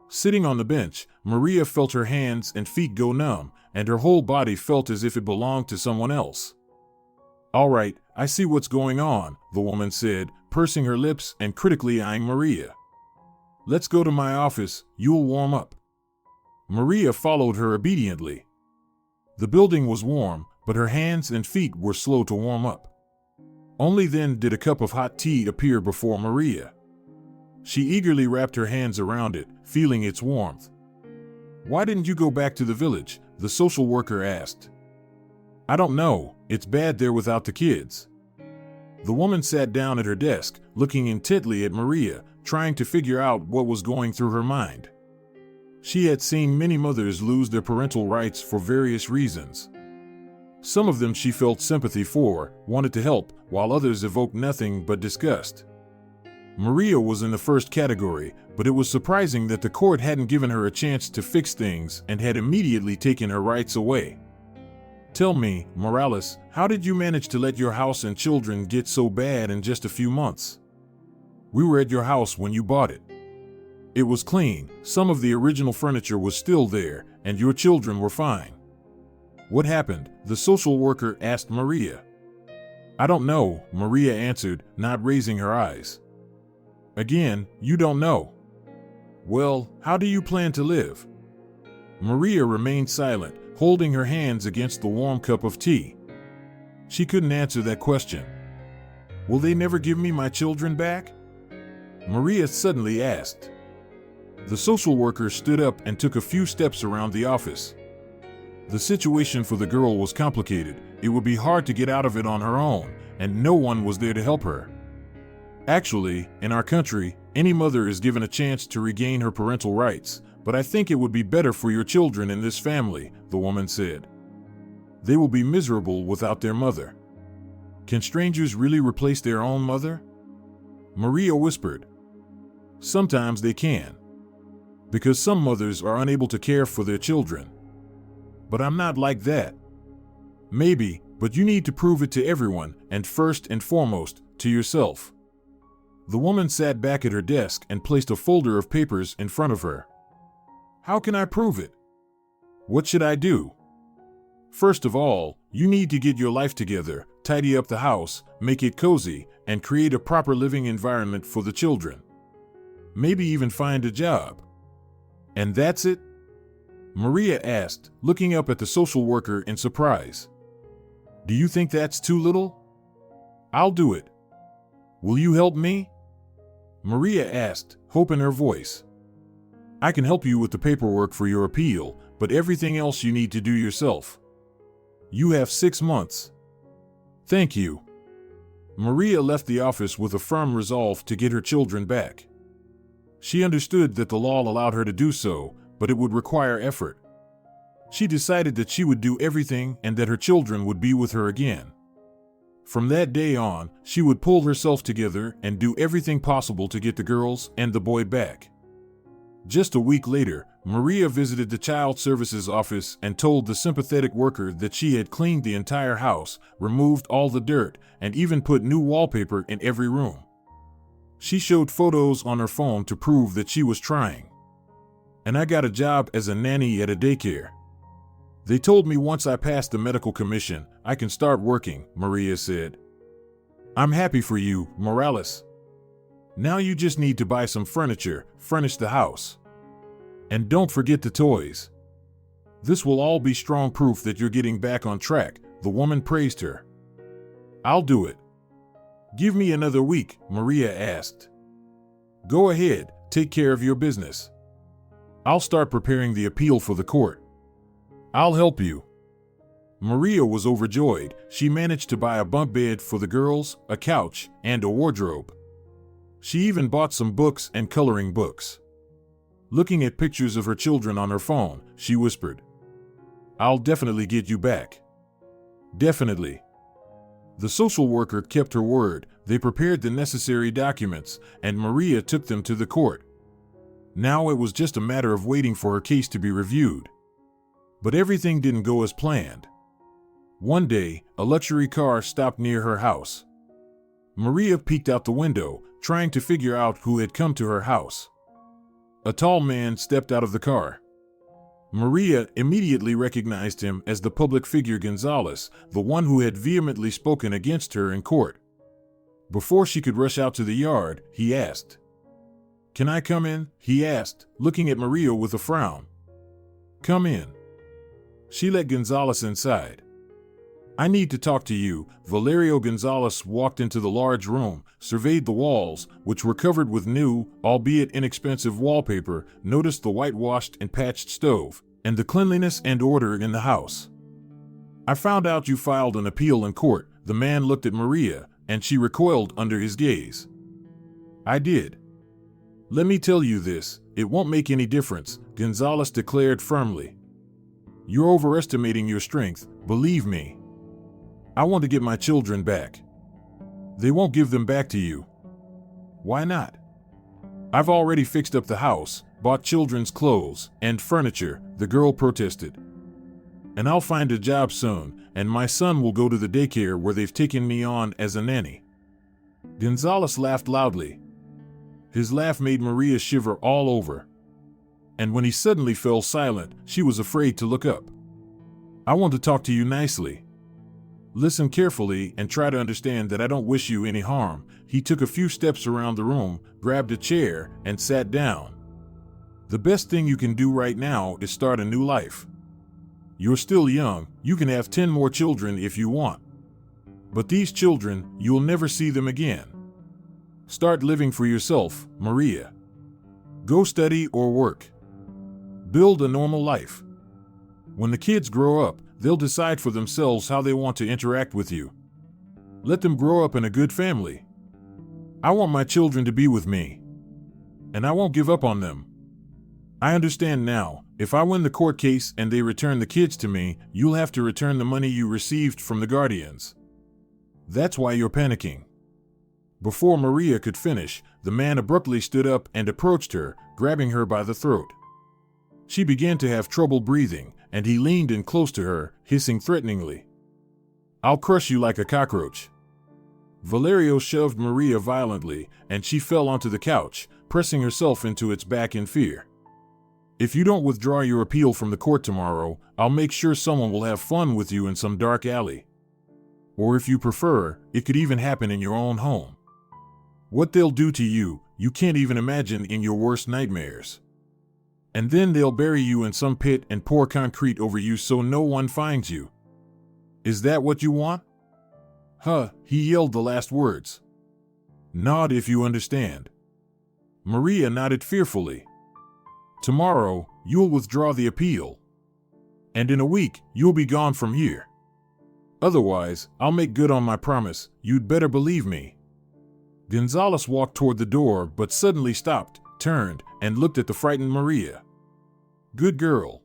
Sitting on the bench, Maria felt her hands and feet go numb, and her whole body felt as if it belonged to someone else. "All right, I see what's going on," the woman said, pursing her lips and critically eyeing Maria. "Let's go to my office, you'll warm up." Maria followed her obediently. The building was warm, but her hands and feet were slow to warm up. Only then did a cup of hot tea appear before Maria. She eagerly wrapped her hands around it, feeling its warmth. "Why didn't you go back to the village?" the social worker asked. "I don't know, it's bad there without the kids." The woman sat down at her desk, looking intently at Maria, trying to figure out what was going through her mind. She had seen many mothers lose their parental rights for various reasons. Some of them she felt sympathy for, wanted to help, while others evoked nothing but disgust. Maria was in the first category, but it was surprising that the court hadn't given her a chance to fix things and had immediately taken her rights away. "Tell me, Morales, how did you manage to let your house and children get so bad in just a few months? We were at your house when you bought it. It was clean, some of the original furniture was still there, and your children were fine. What happened?" the social worker asked Maria. "I don't know," Maria answered, not raising her eyes. "Again, you don't know. Well, how do you plan to live?" Maria remained silent, holding her hands against the warm cup of tea. She couldn't answer that question. "Will they never give me my children back?" Maria suddenly asked. The social worker stood up and took a few steps around the office. The situation for the girl was complicated. It would be hard to get out of it on her own, and no one was there to help her. "Actually, in our country, any mother is given a chance to regain her parental rights, but I think it would be better for your children in this family," the woman said. "They will be miserable without their mother." "Can strangers really replace their own mother?" Maria whispered. "Sometimes they can. Because some mothers are unable to care for their children. But I'm not like that." "Maybe, but you need to prove it to everyone, and first and foremost, to yourself." The woman sat back at her desk and placed a folder of papers in front of her. "How can I prove it? What should I do?" "First of all, you need to get your life together, tidy up the house, make it cozy, and create a proper living environment for the children. Maybe even find a job." "And that's it?" Maria asked, looking up at the social worker in surprise. Do you think that's too little? I'll do it. Will you help me? Maria asked, hope in her voice. I can help you with the paperwork for your appeal, but everything else you need to do yourself. You have 6 months. Thank you. Maria left the office with a firm resolve to get her children back. She understood that the law allowed her to do so, but it would require effort. She decided that she would do everything and that her children would be with her again. From that day on, she would pull herself together and do everything possible to get the girls and the boy back. Just a week later, Maria visited the Child Services office and told the sympathetic worker that she had cleaned the entire house, removed all the dirt, and even put new wallpaper in every room. She showed photos on her phone to prove that she was trying. And I got a job as a nanny at a daycare. They told me once I passed the medical commission, I can start working, Maria said. I'm happy for you, Morales. Now you just need to buy some furniture, furnish the house. And don't forget the toys. This will all be strong proof that you're getting back on track, the woman praised her. I'll do it. Give me another week, Maria asked. Go ahead, take care of your business. I'll start preparing the appeal for the court. I'll help you. Maria was overjoyed. She managed to buy a bunk bed for the girls, a couch, and a wardrobe. She even bought some books and coloring books. Looking at pictures of her children on her phone, she whispered, I'll definitely get you back. Definitely. The social worker kept her word. They prepared the necessary documents, and Maria took them to the court. Now it was just a matter of waiting for her case to be reviewed. But everything didn't go as planned. One day, a luxury car stopped near her house. Maria peeked out the window, trying to figure out who had come to her house. A tall man stepped out of the car. Maria immediately recognized him as the public figure Gonzalez, the one who had vehemently spoken against her in court. Before she could rush out to the yard, he asked, Can I come in? He asked, looking at Maria with a frown. Come in. She let Gonzalez inside. I need to talk to you. Valerio Gonzalez walked into the large room, surveyed the walls, which were covered with new, albeit inexpensive wallpaper, noticed the whitewashed and patched stove, and the cleanliness and order in the house. I found out you filed an appeal in court. The man looked at Maria, and she recoiled under his gaze. I did. Let me tell you this, it won't make any difference, Gonzalez declared firmly. You're overestimating your strength, believe me. I want to get my children back. They won't give them back to you. Why not? I've already fixed up the house, bought children's clothes and furniture, the girl protested. And I'll find a job soon, and my son will go to the daycare where they've taken me on as a nanny. Gonzalez laughed loudly. His laugh made Maria shiver all over. And when he suddenly fell silent, she was afraid to look up. I want to talk to you nicely. Listen carefully and try to understand that I don't wish you any harm. He took a few steps around the room, grabbed a chair, and sat down. The best thing you can do right now is start a new life. You're still young, you can have 10 more children if you want. But these children, you'll never see them again. Start living for yourself, Maria. Go study or work. Build a normal life. When the kids grow up, they'll decide for themselves how they want to interact with you. Let them grow up in a good family. I want my children to be with me. And I won't give up on them. I understand now, if I win the court case and they return the kids to me, you'll have to return the money you received from the guardians. That's why you're panicking. Before Maria could finish, the man abruptly stood up and approached her, grabbing her by the throat. She began to have trouble breathing, and he leaned in close to her, hissing threateningly. I'll crush you like a cockroach. Valerio shoved Maria violently, and she fell onto the couch, pressing herself into its back in fear. If you don't withdraw your appeal from the court tomorrow, I'll make sure someone will have fun with you in some dark alley. Or if you prefer, it could even happen in your own home. What they'll do to you, you can't even imagine in your worst nightmares. And then they'll bury you in some pit and pour concrete over you so no one finds you. Is that what you want? Huh, he yelled the last words. Nod if you understand. Maria nodded fearfully. Tomorrow, you'll withdraw the appeal. And in a week, you'll be gone from here. Otherwise, I'll make good on my promise, you'd better believe me. Gonzalez walked toward the door but suddenly stopped, turned, and looked at the frightened Maria. Good girl.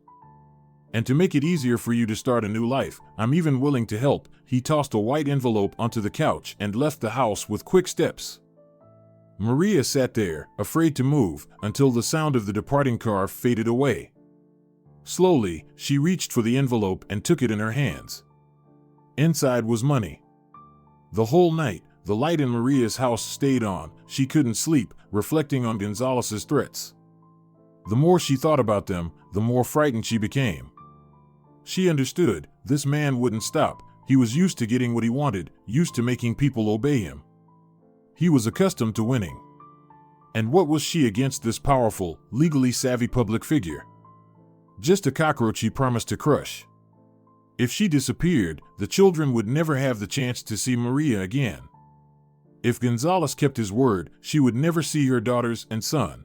And to make it easier for you to start a new life, I'm even willing to help. He tossed a white envelope onto the couch and left the house with quick steps. Maria sat there, afraid to move, until the sound of the departing car faded away. Slowly, she reached for the envelope and took it in her hands. Inside was money. The whole night, the light in Maria's house stayed on. She couldn't sleep, reflecting on Gonzalez's threats. The more she thought about them, the more frightened she became. She understood, this man wouldn't stop. He was used to getting what he wanted, used to making people obey him. He was accustomed to winning. And what was she against this powerful, legally savvy public figure? Just a cockroach he promised to crush. If she disappeared, the children would never have the chance to see Maria again. If Gonzalez kept his word, she would never see her daughters and son.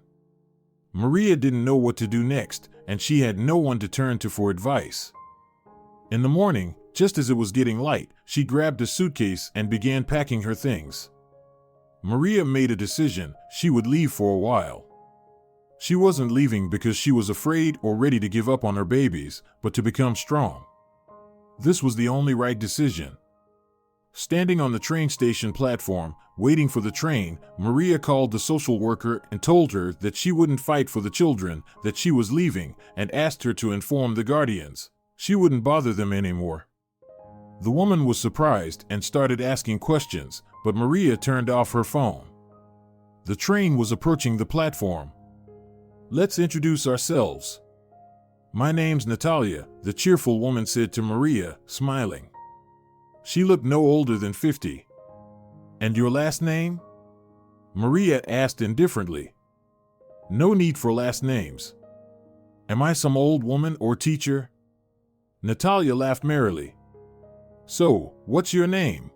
Maria didn't know what to do next, and she had no one to turn to for advice. In the morning, just as it was getting light, she grabbed a suitcase and began packing her things. Maria made a decision. She would leave for a while. She wasn't leaving because she was afraid or ready to give up on her babies, but to become strong. This was the only right decision. Standing on the train station platform, waiting for the train, Maria called the social worker and told her that she wouldn't fight for the children, that she was leaving, and asked her to inform the guardians. She wouldn't bother them anymore. The woman was surprised and started asking questions, but Maria turned off her phone. The train was approaching the platform. Let's introduce ourselves. My name's Natalia, the cheerful woman said to Maria, smiling. She looked no older than 50. And your last name? Maria asked indifferently. No need for last names. Am I some old woman or teacher? Natalia laughed merrily. So, what's your name?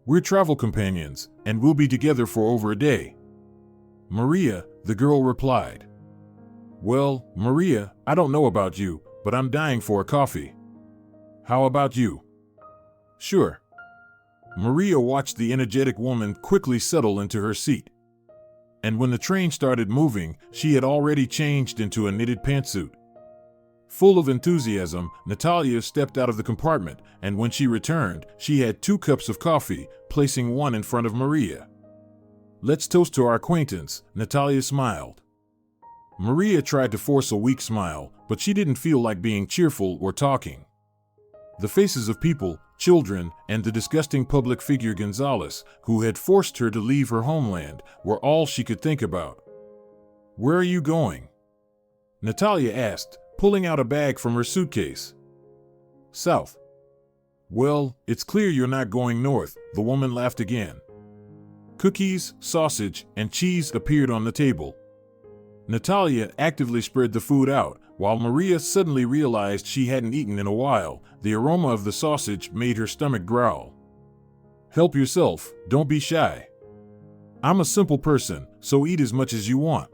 We're travel companions, and we'll be together for over a day. Maria, the girl replied. Well, Maria, I don't know about you, but I'm dying for a coffee. How about you? Sure. Maria watched the energetic woman quickly settle into her seat. And when the train started moving, she had already changed into a knitted pantsuit. Full of enthusiasm, Natalia stepped out of the compartment, and when she returned, she had 2 cups of coffee, placing one in front of Maria. Let's toast to our acquaintance, Natalia smiled. Maria tried to force a weak smile, but she didn't feel like being cheerful or talking. The faces of people, children, and the disgusting public figure Gonzalez, who had forced her to leave her homeland, were all she could think about. Where are you going? Natalia asked, pulling out a bag from her suitcase. South. Well, it's clear you're not going north, the woman laughed again. Cookies, sausage, and cheese appeared on the table. Natalia actively spread the food out, while Maria suddenly realized she hadn't eaten in a while. The aroma of the sausage made her stomach growl. Help yourself, don't be shy. I'm a simple person, so eat as much as you want.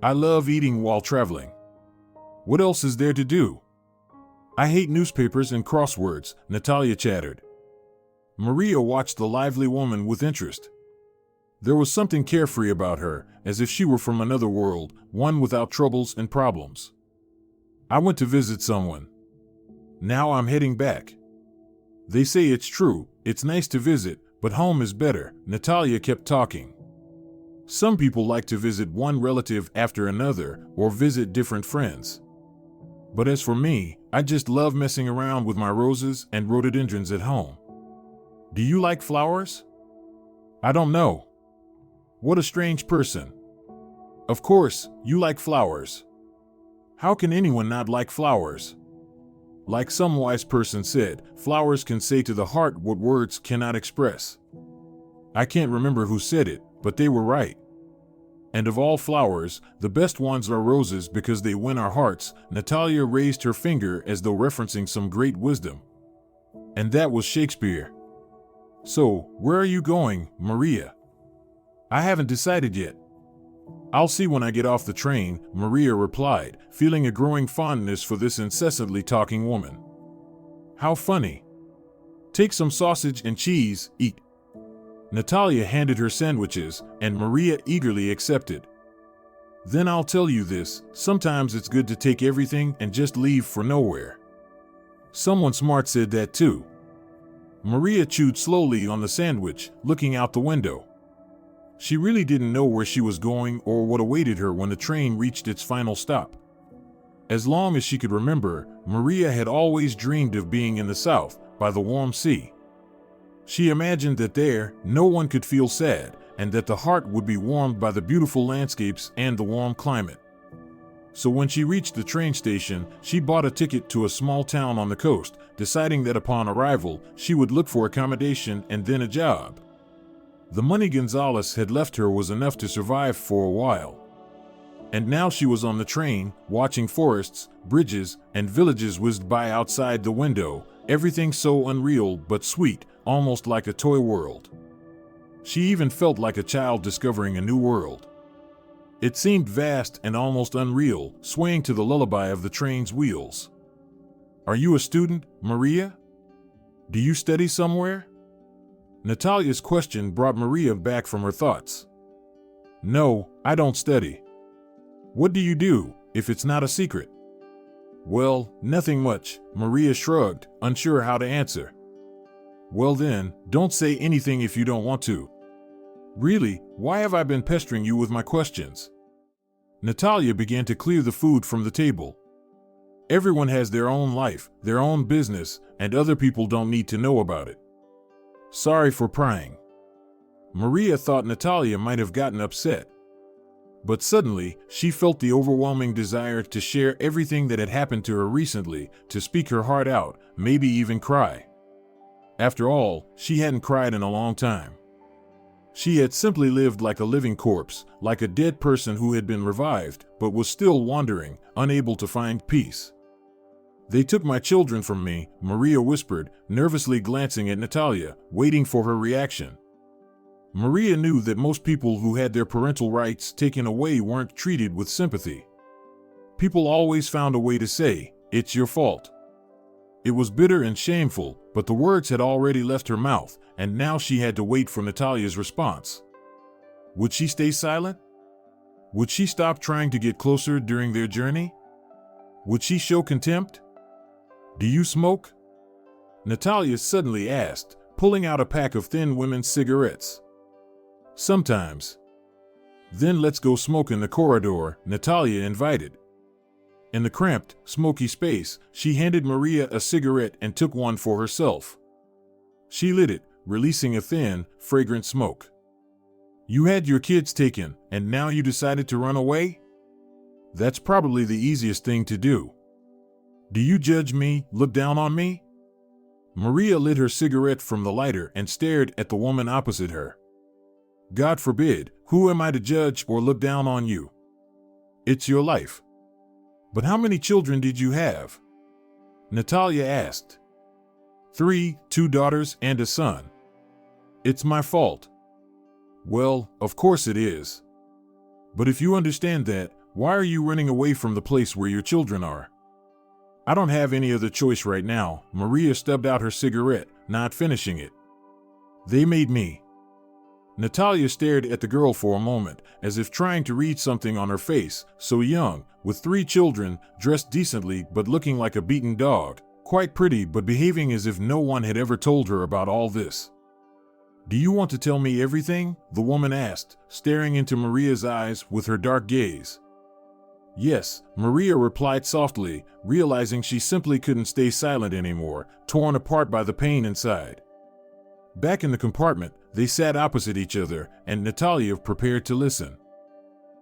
I love eating while traveling. What else is there to do? I hate newspapers and crosswords, Natalia chattered. Maria watched the lively woman with interest. There was something carefree about her, as if she were from another world, one without troubles and problems. I went to visit someone. Now I'm heading back. They say it's true, it's nice to visit, but home is better, Natalia kept talking. Some people like to visit one relative after another, or visit different friends. But as for me, I just love messing around with my roses and rhododendrons at home. Do you like flowers? I don't know. What a strange person. Of course, you like flowers. How can anyone not like flowers? Like some wise person said, flowers can say to the heart what words cannot express. I can't remember who said it, but they were right. And of all flowers, the best ones are roses because they win our hearts. Natalia raised her finger as though referencing some great wisdom. And that was Shakespeare. So, where are you going, Maria? I haven't decided yet. I'll see when I get off the train, Maria replied, feeling a growing fondness for this incessantly talking woman. How funny. Take some sausage and cheese, eat. Natalia handed her sandwiches, and Maria eagerly accepted. Then I'll tell you this, sometimes it's good to take everything and just leave for nowhere. Someone smart said that too. Maria chewed slowly on the sandwich, looking out the window. She really didn't know where she was going or what awaited her when the train reached its final stop. As long as she could remember, Maria had always dreamed of being in the south, by the warm sea. She imagined that there, no one could feel sad, and that the heart would be warmed by the beautiful landscapes and the warm climate. So when she reached the train station, she bought a ticket to a small town on the coast, deciding that upon arrival, she would look for accommodation and then a job. The money Gonzalez had left her was enough to survive for a while. And now she was on the train, watching forests, bridges, and villages whizzed by outside the window, everything so unreal but sweet, almost like a toy world. She even felt like a child discovering a new world. It seemed vast and almost unreal, swaying to the lullaby of the train's wheels. Are you a student, Maria? Do you study somewhere? Natalia's question brought Maria back from her thoughts. No, I don't study. What do you do, if it's not a secret? Well, nothing much, Maria shrugged, unsure how to answer. Well then, don't say anything if you don't want to. Really, why have I been pestering you with my questions? Natalia began to clear the food from the table. Everyone has their own life, their own business, and other people don't need to know about it. Sorry for prying. Maria thought Natalia might have gotten upset. But suddenly, she felt the overwhelming desire to share everything that had happened to her recently, to speak her heart out, maybe even cry. After all, she hadn't cried in a long time. She had simply lived like a living corpse, like a dead person who had been revived, but was still wandering, unable to find peace. They took my children from me, Maria whispered, nervously glancing at Natalia, waiting for her reaction. Maria knew that most people who had their parental rights taken away weren't treated with sympathy. People always found a way to say, "It's your fault." It was bitter and shameful, but the words had already left her mouth, and now she had to wait for Natalia's response. Would she stay silent? Would she stop trying to get closer during their journey? Would she show contempt? Do you smoke? Natalia suddenly asked, pulling out a pack of thin women's cigarettes. Sometimes. Then let's go smoke in the corridor, Natalia invited. In the cramped, smoky space, she handed Maria a cigarette and took one for herself. She lit it, releasing a thin, fragrant smoke. You had your kids taken, and now you decided to run away? That's probably the easiest thing to do. Do you judge me, look down on me? Maria lit her cigarette from the lighter and stared at the woman opposite her. God forbid, who am I to judge or look down on you? It's your life. But how many children did you have? Natalia asked. 3, 2 daughters and a son. It's my fault. Well, of course it is. But if you understand that, why are you running away from the place where your children are? I don't have any other choice right now. Maria stubbed out her cigarette, not finishing it. They made me. Natalia stared at the girl for a moment, as if trying to read something on her face, so young, with 3 children, dressed decently but looking like a beaten dog, quite pretty but behaving as if no one had ever told her about all this. Do you want to tell me everything? The woman asked, staring into Maria's eyes with her dark gaze. Yes, Maria replied softly, realizing she simply couldn't stay silent anymore, torn apart by the pain inside. Back in the compartment, they sat opposite each other, and Natalia prepared to listen.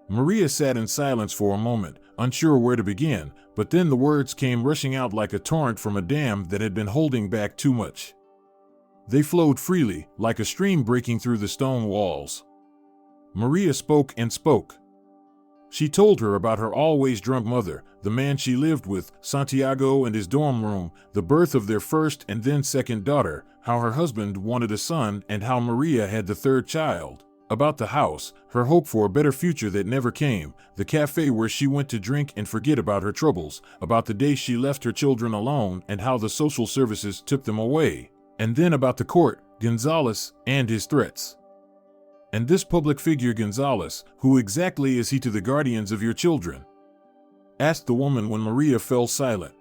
Maria sat in silence for a moment, unsure where to begin, but then the words came rushing out like a torrent from a dam that had been holding back too much. They flowed freely, like a stream breaking through the stone walls. Maria spoke and spoke. She told her about her always drunk mother, the man she lived with, Santiago, and his dorm room, the birth of their first and then second daughter, how her husband wanted a son, and how Maria had the third child. About the house, her hope for a better future that never came, the cafe where she went to drink and forget about her troubles, about the day she left her children alone and how the social services took them away, and then about the court, Gonzalez, and his threats. And this public figure Gonzalez, who exactly is he to the guardians of your children? Asked the woman when Maria fell silent.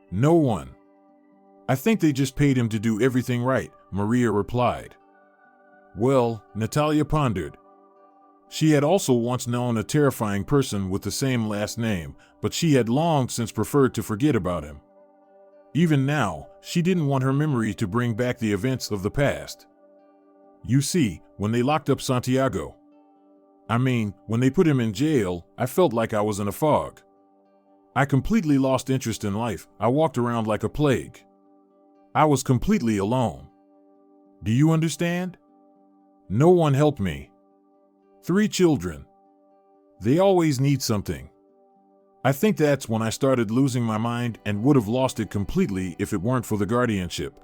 No one. I think they just paid him to do everything right, Maria replied. Well, Natalia pondered. She had also once known a terrifying person with the same last name, but she had long since preferred to forget about him. Even now, she didn't want her memory to bring back the events of the past. You see, when they locked up Santiago, when they put him in jail, I felt like I was in a fog. I completely lost interest in life. I walked around like a plague. I was completely alone. Do you understand? No one helped me. 3 children. They always need something. I think that's when I started losing my mind and would have lost it completely if it weren't for the guardianship.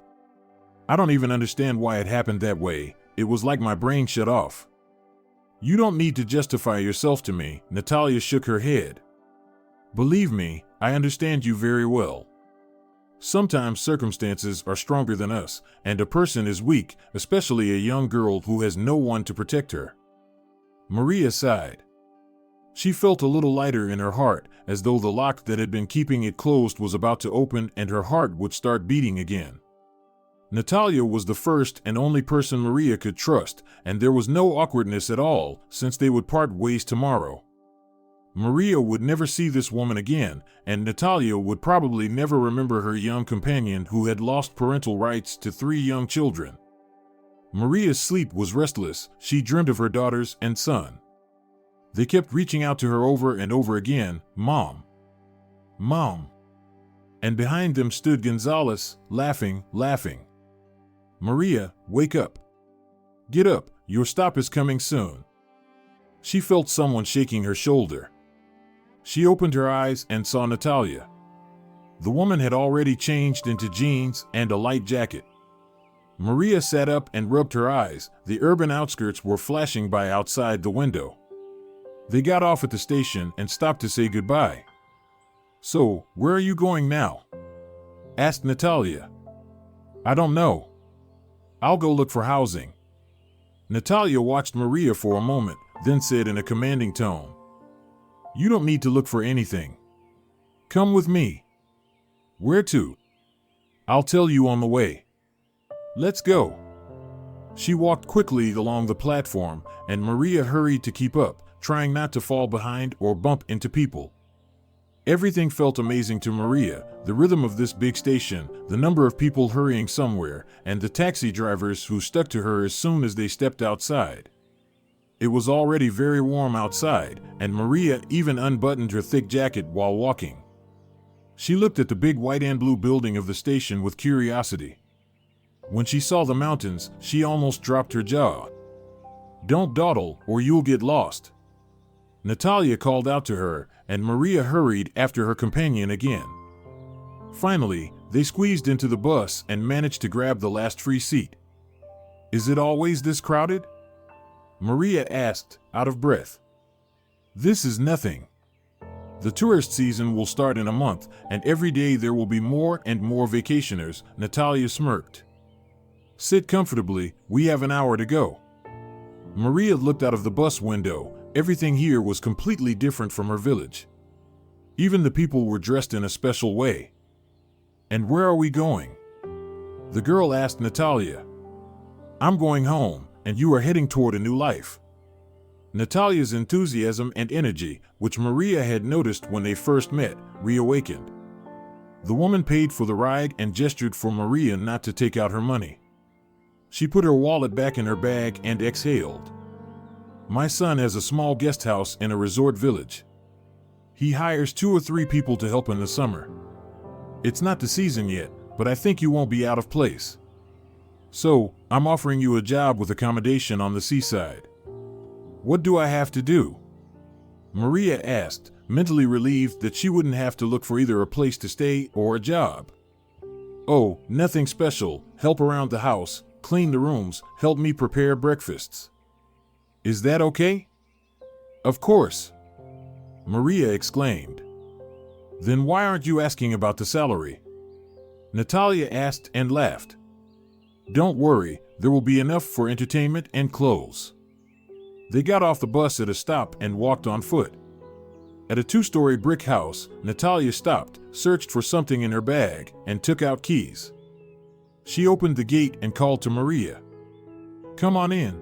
I don't even understand why it happened that way. It was like my brain shut off. You don't need to justify yourself to me, Natalia shook her head. Believe me, I understand you very well. Sometimes circumstances are stronger than us, and a person is weak, especially a young girl who has no one to protect her. Maria sighed. She felt a little lighter in her heart, as though the lock that had been keeping it closed was about to open and her heart would start beating again. Natalia was the first and only person Maria could trust, and there was no awkwardness at all, since they would part ways tomorrow. Maria would never see this woman again, and Natalia would probably never remember her young companion who had lost parental rights to 3 young children. Maria's sleep was restless. She dreamed of her daughters and son. They kept reaching out to her over and over again, Mom. Mom. And behind them stood Gonzalez, laughing. Maria, wake up. Get up, your stop is coming soon. She felt someone shaking her shoulder. She opened her eyes and saw Natalia. The woman had already changed into jeans and a light jacket. Maria sat up and rubbed her eyes. The urban outskirts were flashing by outside the window. They got off at the station and stopped to say goodbye. So, where are you going now? Asked Natalia. I don't know. I'll go look for housing. Natalia watched Maria for a moment, then said in a commanding tone, You don't need to look for anything. Come with me. Where to? I'll tell you on the way. Let's go. She walked quickly along the platform, and Maria hurried to keep up, trying not to fall behind or bump into people. Everything felt amazing to Maria, the rhythm of this big station, the number of people hurrying somewhere, and the taxi drivers who stuck to her as soon as they stepped outside. It was already very warm outside, and Maria even unbuttoned her thick jacket while walking. She looked at the big white and blue building of the station with curiosity. When she saw the mountains, she almost dropped her jaw. Don't dawdle, or you'll get lost. Natalia called out to her, and Maria hurried after her companion again. Finally, they squeezed into the bus and managed to grab the last free seat. Is it always this crowded? Maria asked, out of breath. This is nothing. The tourist season will start in a month, and every day there will be more and more vacationers, Natalia smirked. Sit comfortably, we have an hour to go. Maria looked out of the bus window. Everything here was completely different from her village. Even the people were dressed in a special way. And where are we going? The girl asked Natalia. I'm going home, and you are heading toward a new life. Natalia's enthusiasm and energy, which Maria had noticed when they first met, reawakened. The woman paid for the ride and gestured for Maria not to take out her money. She put her wallet back in her bag and exhaled. My son has a small guest house in a resort village. He hires 2 or 3 people to help in the summer. It's not the season yet, but I think you won't be out of place. So, I'm offering you a job with accommodation on the seaside. What do I have to do? Maria asked, mentally relieved that she wouldn't have to look for either a place to stay or a job. Oh, nothing special. Help around the house, clean the rooms, help me prepare breakfasts. Is that okay? Of course, Maria exclaimed. Then why aren't you asking about the salary? Natalia asked and laughed. Don't worry, there will be enough for entertainment and clothes. They got off the bus at a stop and walked on foot. At a 2-story brick house, Natalia stopped, searched for something in her bag, and took out keys. She opened the gate and called to Maria. Come on in.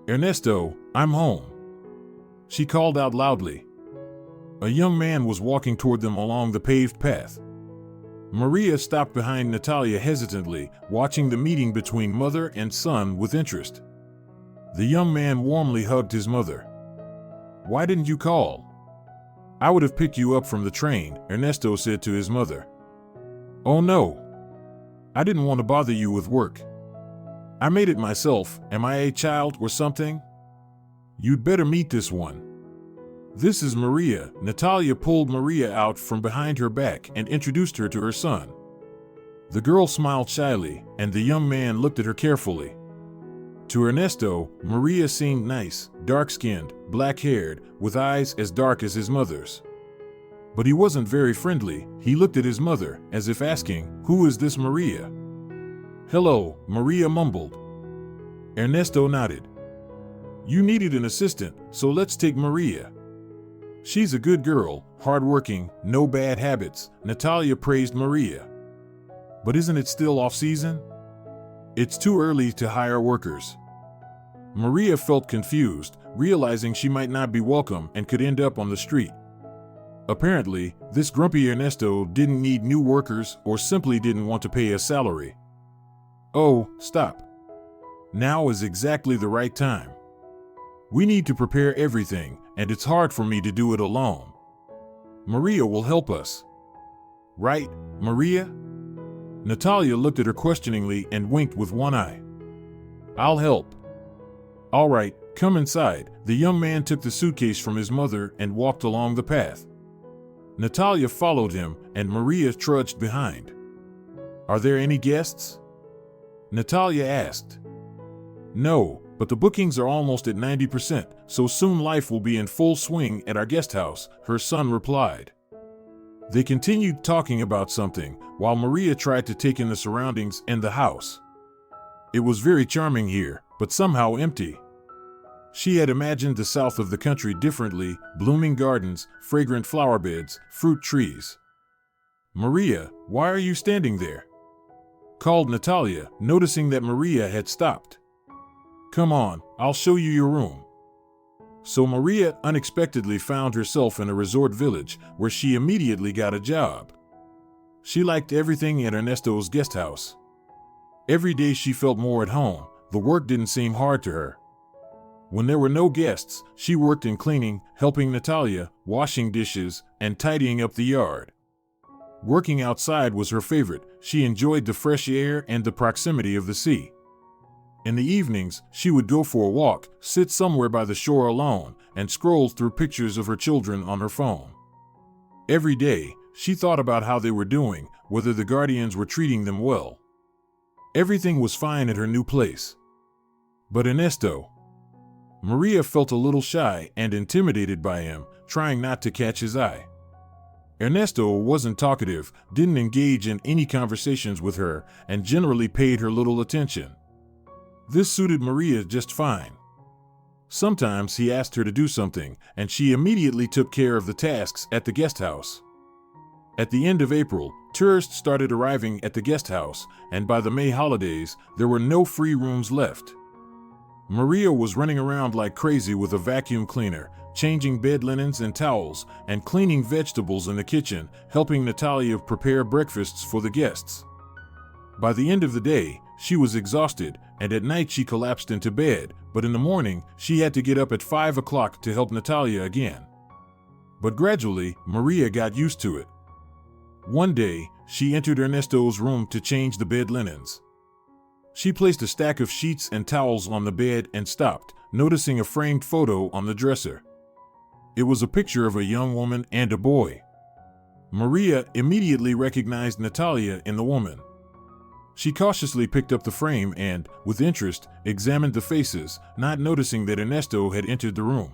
Ernesto, I'm home. She called out loudly. A young man was walking toward them along the paved path. Maria stopped behind Natalia hesitantly, watching the meeting between mother and son with interest. The young man warmly hugged his mother. Why didn't you call? I would have picked you up from the train, Ernesto said to his mother. Oh no. I didn't want to bother you with work. I made it myself. Am I a child or something? You'd better meet this one. This is Maria. Natalia pulled Maria out from behind her back and introduced her to her son. The girl smiled shyly, and the young man looked at her carefully. To Ernesto, Maria seemed nice, dark-skinned, black-haired, with eyes as dark as his mother's. But he wasn't very friendly. He looked at his mother, as if asking, Who is this Maria? Hello, Maria mumbled. Ernesto nodded. You needed an assistant, so let's take Maria. She's a good girl, hardworking, no bad habits, Natalia praised Maria. But isn't it still off-season? It's too early to hire workers. Maria felt confused, realizing she might not be welcome and could end up on the street. Apparently, this grumpy Ernesto didn't need new workers or simply didn't want to pay a salary. Oh, stop. Now is exactly the right time. We need to prepare everything, and it's hard for me to do it alone. Maria will help us. Right, Maria? Natalia looked at her questioningly and winked with one eye. I'll help. All right, come inside. The young man took the suitcase from his mother and walked along the path. Natalia followed him, and Maria trudged behind. Are there any guests? Natalia asked. No, but the bookings are almost at 90%, so soon life will be in full swing at our guest house, her son replied. They continued talking about something, while Maria tried to take in the surroundings and the house. It was very charming here, but somehow empty. She had imagined the south of the country differently, blooming gardens, fragrant flower beds, fruit trees. Maria, why are you standing there? Called Natalia, noticing that Maria had stopped. Come on, I'll show you your room. So Maria unexpectedly found herself in a resort village where she immediately got a job. She liked everything at Ernesto's guest house. Every day she felt more at home. The work didn't seem hard to her. When there were no guests, she worked in cleaning, helping Natalia, washing dishes, and tidying up the yard. Working outside was her favorite. She enjoyed the fresh air and the proximity of the sea. In the evenings, she would go for a walk, sit somewhere by the shore alone, and scroll through pictures of her children on her phone. Every day, she thought about how they were doing, whether the guardians were treating them well. Everything was fine at her new place. But Ernesto. Maria felt a little shy and intimidated by him, trying not to catch his eye. Ernesto wasn't talkative, didn't engage in any conversations with her, and generally paid her little attention. This suited Maria just fine. Sometimes he asked her to do something, and she immediately took care of the tasks at the guest house. At the end of April, tourists started arriving at the guest house, and by the May holidays, there were no free rooms left. Maria was running around like crazy with a vacuum cleaner, changing bed linens and towels, and cleaning vegetables in the kitchen, helping Natalia prepare breakfasts for the guests. By the end of the day, she was exhausted, and at night she collapsed into bed, but in the morning, she had to get up at 5 o'clock to help Natalia again. But gradually, Maria got used to it. One day, she entered Ernesto's room to change the bed linens. She placed a stack of sheets and towels on the bed and stopped, noticing a framed photo on the dresser. It was a picture of a young woman and a boy. Maria immediately recognized Natalia in the woman. She cautiously picked up the frame and, with interest, examined the faces, not noticing that Ernesto had entered the room.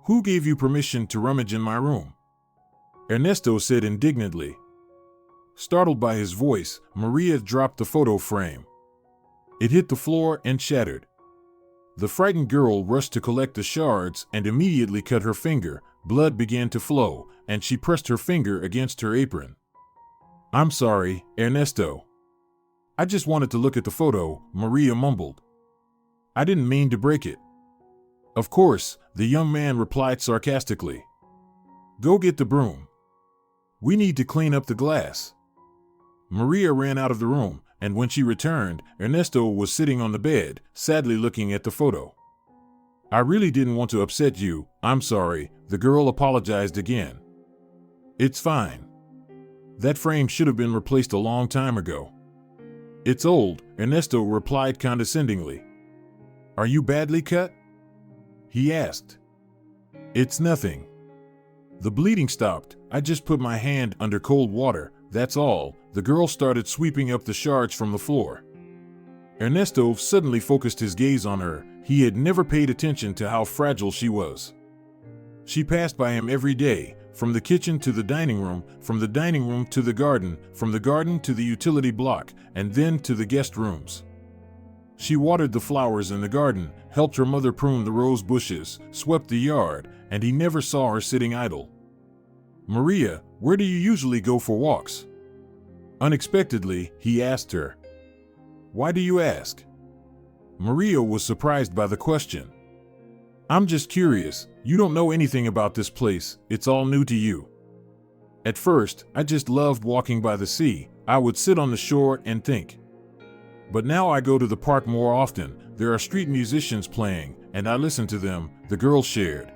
"Who gave you permission to rummage in my room?" Ernesto said indignantly. Startled by his voice, Maria dropped the photo frame. It hit the floor and shattered. The frightened girl rushed to collect the shards and immediately cut her finger. Blood began to flow, and she pressed her finger against her apron. "I'm sorry, Ernesto. I just wanted to look at the photo," Maria mumbled. "I didn't mean to break it." "Of course," the young man replied sarcastically. "Go get the broom. We need to clean up the glass." Maria ran out of the room, and when she returned, Ernesto was sitting on the bed, sadly looking at the photo. "I really didn't want to upset you. I'm sorry," the girl apologized again. "It's fine. That frame should have been replaced a long time ago." "It's old," Ernesto replied condescendingly. "Are you badly cut?" he asked. "It's nothing. The bleeding stopped. I just put my hand under cold water, that's all." The girl started sweeping up the shards from the floor. Ernesto suddenly focused his gaze on her. He had never paid attention to how fragile she was. She passed by him every day, from the kitchen to the dining room, from the dining room to the garden, from the garden to the utility block, and then to the guest rooms. She watered the flowers in the garden, helped her mother prune the rose bushes, swept the yard, and he never saw her sitting idle. "Maria, where do you usually go for walks?" Unexpectedly, he asked her. "Why do you ask?" Maria was surprised by the question. "I'm just curious. You don't know anything about this place. It's all new to you." "At first, I just loved walking by the sea. I would sit on the shore and think. But now I go to the park more often. There are street musicians playing, and I listen to them," the girl shared.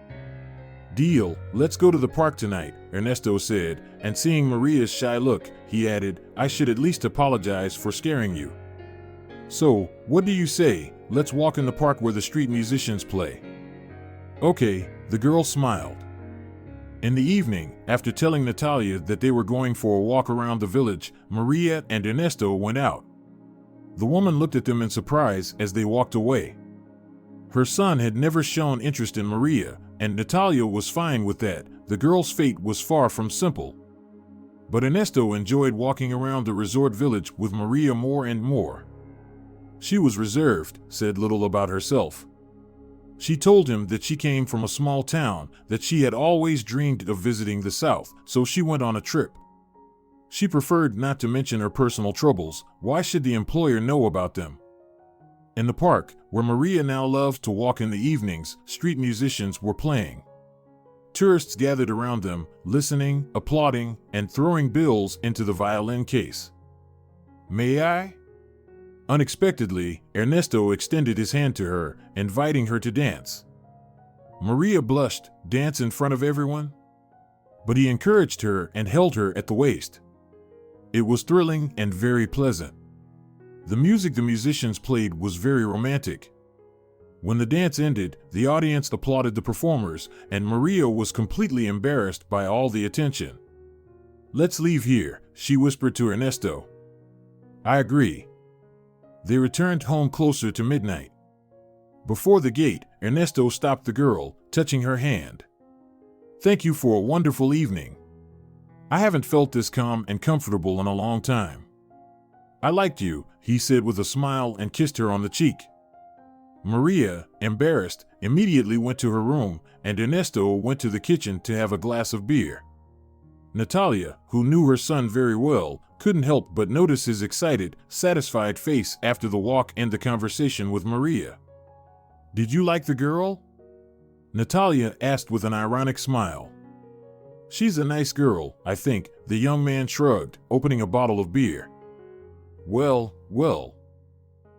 "Deal, let's go to the park tonight," Ernesto said, and seeing Maria's shy look, he added, "I should at least apologize for scaring you. So, what do you say? Let's walk in the park where the street musicians play." "Okay," the girl smiled. In the evening, after telling Natalia that they were going for a walk around the village, Maria and Ernesto went out. The woman looked at them in surprise as they walked away. Her son had never shown interest in Maria, and Natalia was fine with that. The girl's fate was far from simple. But Ernesto enjoyed walking around the resort village with Maria more and more. She was reserved, said little about herself. She told him that she came from a small town, that she had always dreamed of visiting the South, so she went on a trip. She preferred not to mention her personal troubles. Why should the employer know about them? In the park, where Maria now loved to walk in the evenings, street musicians were playing. Tourists gathered around them, listening, applauding, and throwing bills into the violin case. "May I?" Unexpectedly, Ernesto extended his hand to her, inviting her to dance. Maria blushed. Dance in front of everyone? But he encouraged her and held her at the waist. It was thrilling and very pleasant. The music the musicians played was very romantic. When the dance ended, the audience applauded the performers, and Maria was completely embarrassed by all the attention. "Let's leave here," she whispered to Ernesto. "I agree." They returned home closer to midnight. Before the gate, Ernesto stopped the girl, touching her hand. "Thank you for a wonderful evening. I haven't felt this calm and comfortable in a long time." "I liked you," he said with a smile and kissed her on the cheek. Maria, embarrassed, immediately went to her room, and Ernesto went to the kitchen to have a glass of beer. Natalia, who knew her son very well, couldn't help but notice his excited, satisfied face after the walk and the conversation with Maria. "Did you like the girl?" Natalia asked with an ironic smile. "She's a nice girl, I think," the young man shrugged, opening a bottle of beer. Well.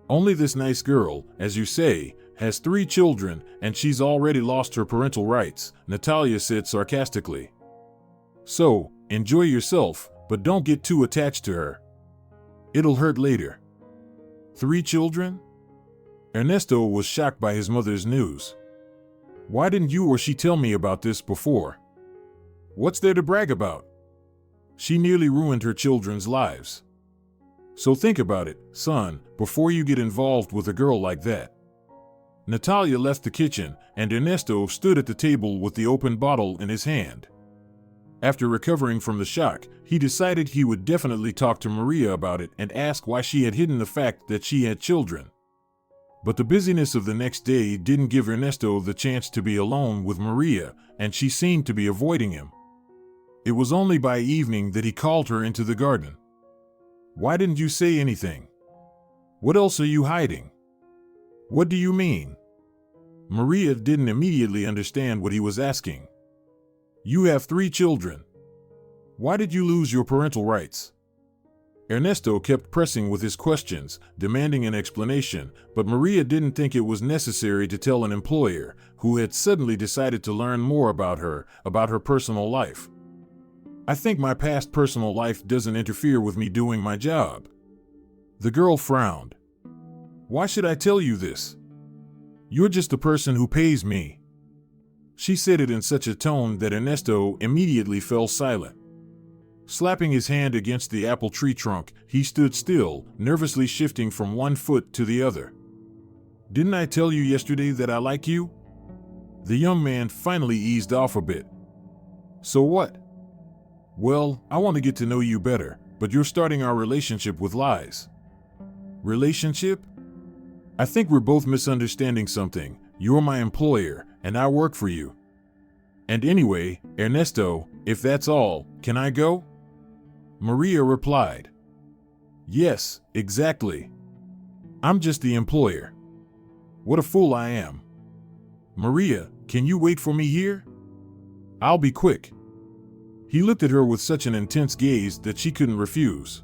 Only this nice girl, as you say, has 3 children, and she's already lost her parental rights," Natalia said sarcastically. "So, enjoy yourself, but don't get too attached to her. It'll hurt later." 3 children? Ernesto was shocked by his mother's news. Why didn't you or she tell me about this before? What's there to brag about? She nearly ruined her children's lives. So think about it, son, before you get involved with a girl like that. Natalia left the kitchen, and Ernesto stood at the table with the open bottle in his hand. After recovering from the shock, he decided he would definitely talk to Maria about it and ask why she had hidden the fact that she had children. But the busyness of the next day didn't give Ernesto the chance to be alone with Maria, and she seemed to be avoiding him. It was only by evening that he called her into the garden. Why didn't you say anything? What else are you hiding? What do you mean? Maria didn't immediately understand what he was asking. You have 3 children. Why did you lose your parental rights? Ernesto kept pressing with his questions, demanding an explanation, but Maria didn't think it was necessary to tell an employer who had suddenly decided to learn more about her personal life. I think my past personal life doesn't interfere with me doing my job. The girl frowned. Why should I tell you this? You're just the person who pays me. She said it in such a tone that Ernesto immediately fell silent. Slapping his hand against the apple tree trunk, he stood still, nervously shifting from one foot to the other. Didn't I tell you yesterday that I like you? The young man finally eased off a bit. So what? Well, I want to get to know you better, but you're starting our relationship with lies. Relationship? I think we're both misunderstanding something. You're my employer, and I work for you. And anyway, Ernesto, if that's all, can I go? Maria replied. Yes, exactly. I'm just the employer. What a fool I am. Maria, can you wait for me here? I'll be quick. He looked at her with such an intense gaze that she couldn't refuse.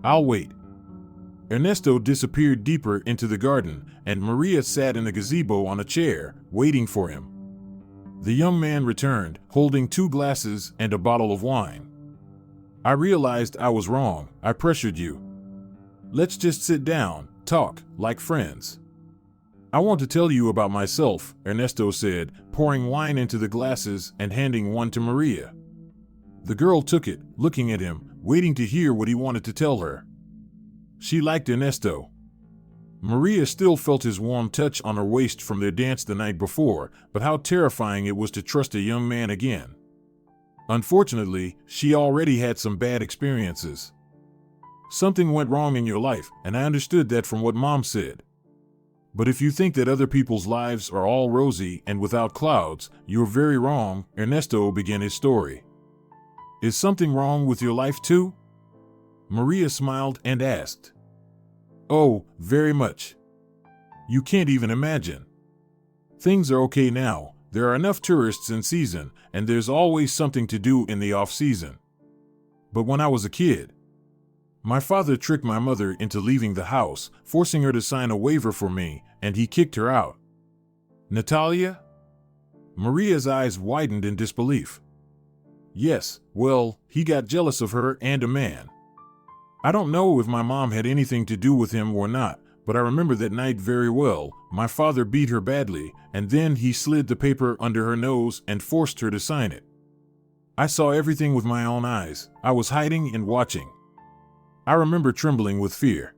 I'll wait. Ernesto disappeared deeper into the garden, and Maria sat in the gazebo on a chair, waiting for him. The young man returned, holding 2 glasses and a bottle of wine. I realized I was wrong. I pressured you. Let's just sit down, talk, like friends. I want to tell you about myself, Ernesto said, pouring wine into the glasses and handing one to Maria. The girl took it, looking at him, waiting to hear what he wanted to tell her. She liked Ernesto. Maria still felt his warm touch on her waist from their dance the night before, but how terrifying it was to trust a young man again. Unfortunately, she already had some bad experiences. Something went wrong in your life, and I understood that from what Mom said. But if you think that other people's lives are all rosy and without clouds, you're very wrong, Ernesto began his story. Is something wrong with your life too? Maria smiled and asked. Oh, very much. You can't even imagine. Things are okay now. There are enough tourists in season, and there's always something to do in the off-season. But when I was a kid, my father tricked my mother into leaving the house, forcing her to sign a waiver for me, and he kicked her out. Natalia? Maria's eyes widened in disbelief. Yes, well, he got jealous of her and a man. I don't know if my mom had anything to do with him or not, but I remember that night very well. My father beat her badly, and then he slid the paper under her nose and forced her to sign it. I saw everything with my own eyes. I was hiding and watching. I remember trembling with fear.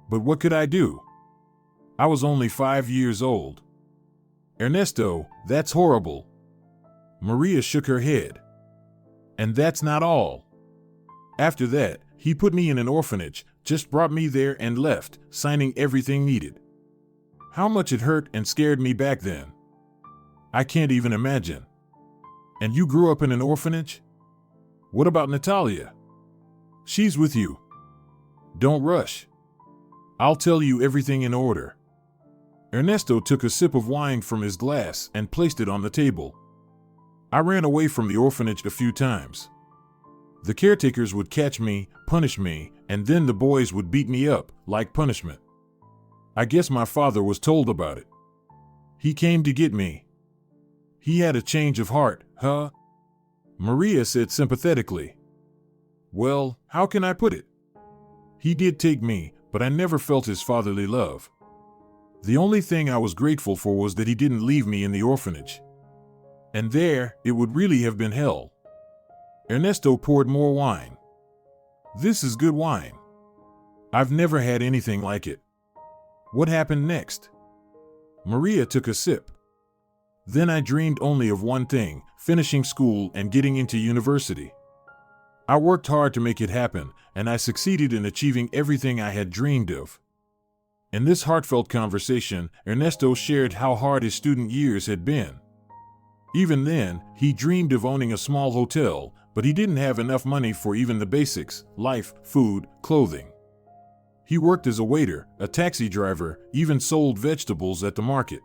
But what could I do? I was only 5 years old. Ernesto, that's horrible. Maria shook her head. And that's not all. After that, he put me in an orphanage, just brought me there and left, signing everything needed. How much it hurt and scared me back then. I can't even imagine. And you grew up in an orphanage? What about Natalia? She's with you. Don't rush. I'll tell you everything in order. Ernesto took a sip of wine from his glass and placed it on the table. I ran away from the orphanage a few times. The caretakers would catch me, punish me, and then the boys would beat me up, like punishment. I guess my father was told about it. He came to get me. He had a change of heart, huh? Maria said sympathetically. Well, how can I put it? He did take me, but I never felt his fatherly love. The only thing I was grateful for was that he didn't leave me in the orphanage. And there, it would really have been hell. Ernesto poured more wine. This is good wine. I've never had anything like it. What happened next? Maria took a sip. Then I dreamed only of one thing, finishing school and getting into university. I worked hard to make it happen, and I succeeded in achieving everything I had dreamed of. In this heartfelt conversation, Ernesto shared how hard his student years had been. Even then, he dreamed of owning a small hotel, but he didn't have enough money for even the basics: life, food, clothing. He worked as a waiter, a taxi driver, even sold vegetables at the market.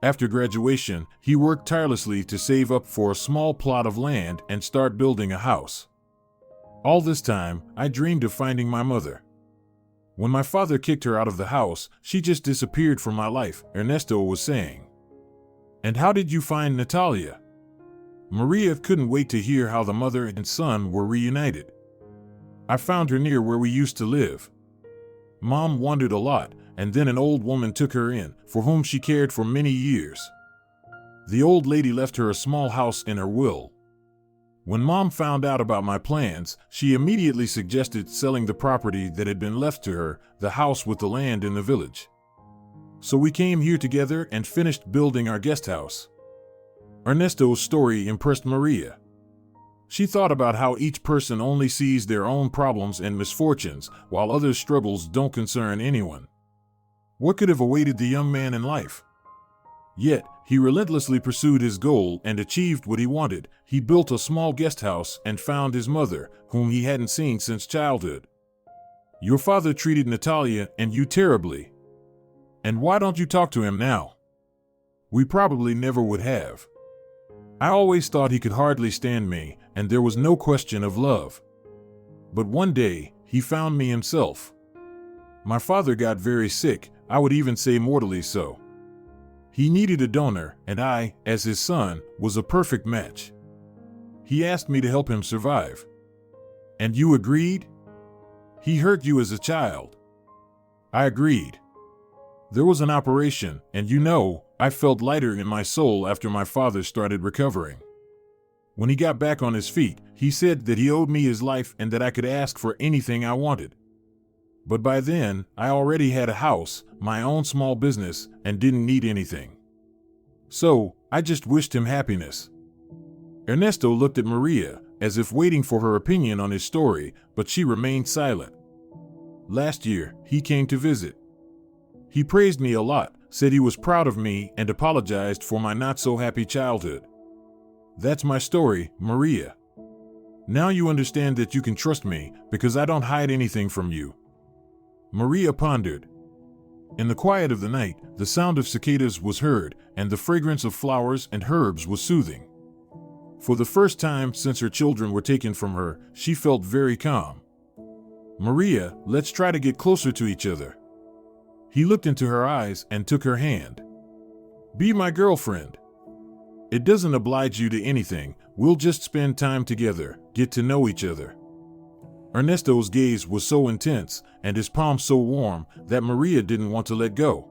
After graduation, he worked tirelessly to save up for a small plot of land and start building a house. All this time, I dreamed of finding my mother. When my father kicked her out of the house, she just disappeared from my life, Ernesto was saying. And how did you find Natalia? Maria couldn't wait to hear how the mother and son were reunited. I found her near where we used to live. Mom wandered a lot, and then an old woman took her in, for whom she cared for many years. The old lady left her a small house in her will. When Mom found out about my plans, she immediately suggested selling the property that had been left to her, the house with the land in the village. So we came here together and finished building our guest house. Ernesto's story impressed Maria. She thought about how each person only sees their own problems and misfortunes, while others' struggles don't concern anyone. What could have awaited the young man in life? Yet, he relentlessly pursued his goal and achieved what he wanted. He built a small guest house and found his mother, whom he hadn't seen since childhood. Your father treated Natalia and you terribly. And why don't you talk to him now? We probably never would have. I always thought he could hardly stand me, and there was no question of love. But one day, he found me himself. My father got very sick, I would even say mortally so. He needed a donor, and I, as his son, was a perfect match. He asked me to help him survive. And you agreed? He hurt you as a child. I agreed. There was an operation, and I felt lighter in my soul after my father started recovering. When he got back on his feet, he said that he owed me his life and that I could ask for anything I wanted. But by then, I already had a house, my own small business, and didn't need anything. So, I just wished him happiness. Ernesto looked at Maria, as if waiting for her opinion on his story, but she remained silent. Last year, he came to visit. He praised me a lot, said he was proud of me, and apologized for my not-so-happy childhood. That's my story, Maria. Now you understand that you can trust me, because I don't hide anything from you. Maria pondered. In the quiet of the night, the sound of cicadas was heard, and the fragrance of flowers and herbs was soothing. For the first time since her children were taken from her, she felt very calm. Maria, let's try to get closer to each other. He looked into her eyes and took her hand. Be my girlfriend. It doesn't oblige you to anything, we'll just spend time together, get to know each other. Ernesto's gaze was so intense, and his palm so warm, that Maria didn't want to let go.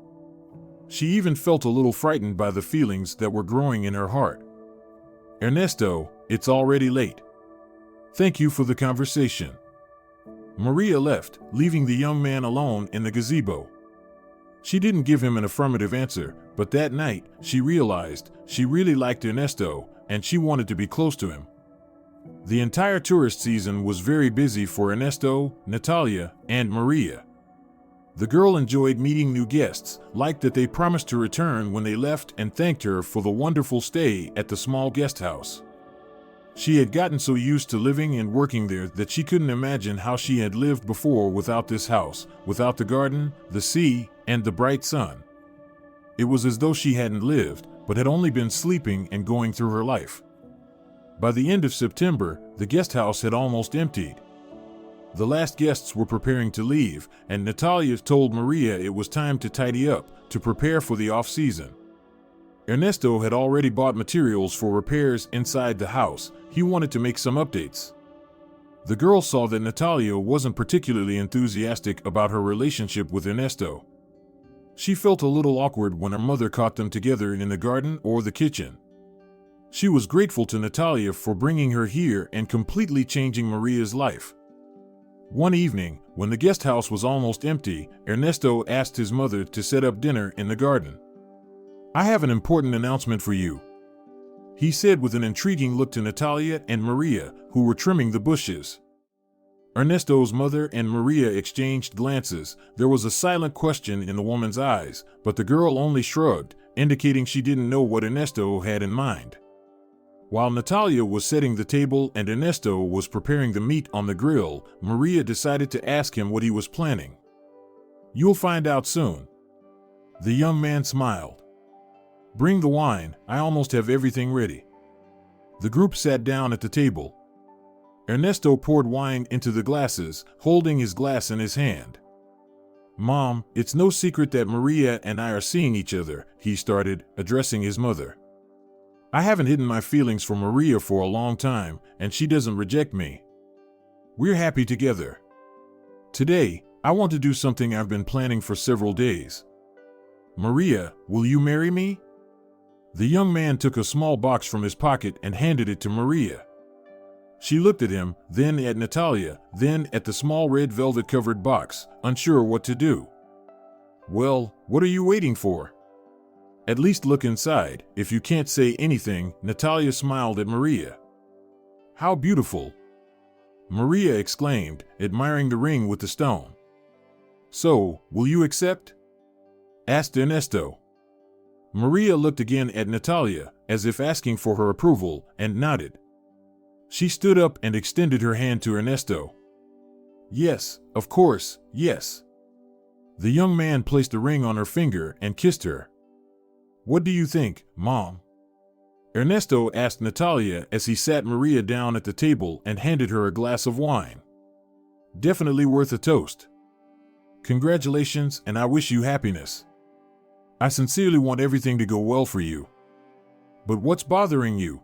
She even felt a little frightened by the feelings that were growing in her heart. Ernesto, it's already late. Thank you for the conversation. Maria left, leaving the young man alone in the gazebo. She didn't give him an affirmative answer, but that night, she realized she really liked Ernesto, and she wanted to be close to him. The entire tourist season was very busy for Ernesto, Natalia, and Maria. The girl enjoyed meeting new guests, liked that they promised to return when they left, and thanked her for the wonderful stay at the small guest house. She had gotten so used to living and working there that she couldn't imagine how she had lived before without this house, without the garden, the sea, and the bright sun. It was as though she hadn't lived, but had only been sleeping and going through her life. By the end of September, the guest house had almost emptied. The last guests were preparing to leave, and Natalia told Maria it was time to tidy up, to prepare for the off-season. Ernesto had already bought materials for repairs inside the house. He wanted to make some updates. The girl saw that Natalia wasn't particularly enthusiastic about her relationship with Ernesto. She felt a little awkward when her mother caught them together in the garden or the kitchen. She was grateful to Natalia for bringing her here and completely changing Maria's life. One evening, when the guest house was almost empty, Ernesto asked his mother to set up dinner in the garden. "I have an important announcement for you," he said with an intriguing look to Natalia and Maria, who were trimming the bushes. Ernesto's mother and Maria exchanged glances. There was a silent question in the woman's eyes, but the girl only shrugged, indicating she didn't know what Ernesto had in mind. While Natalia was setting the table and Ernesto was preparing the meat on the grill, Maria decided to ask him what he was planning. "You'll find out soon." The young man smiled. "Bring the wine, I almost have everything ready." The group sat down at the table. Ernesto poured wine into the glasses, holding his glass in his hand. "Mom, it's no secret that Maria and I are seeing each other," he started, addressing his mother. "I haven't hidden my feelings for Maria for a long time, and she doesn't reject me. We're happy together. Today, I want to do something I've been planning for several days. Maria, will you marry me?" The young man took a small box from his pocket and handed it to Maria. She looked at him, then at Natalia, then at the small red velvet-covered box, unsure what to do. "Well, what are you waiting for? At least look inside. If you can't say anything," Natalia smiled at Maria. "How beautiful!" Maria exclaimed, admiring the ring with the stone. "So, will you accept?" asked Ernesto. Maria looked again at Natalia, as if asking for her approval, and nodded. She stood up and extended her hand to Ernesto. "Yes, of course, yes." The young man placed a ring on her finger and kissed her. "What do you think, Mom?" Ernesto asked Natalia as he sat Maria down at the table and handed her a glass of wine. "Definitely worth a toast. Congratulations, and I wish you happiness. I sincerely want everything to go well for you. But what's bothering you?"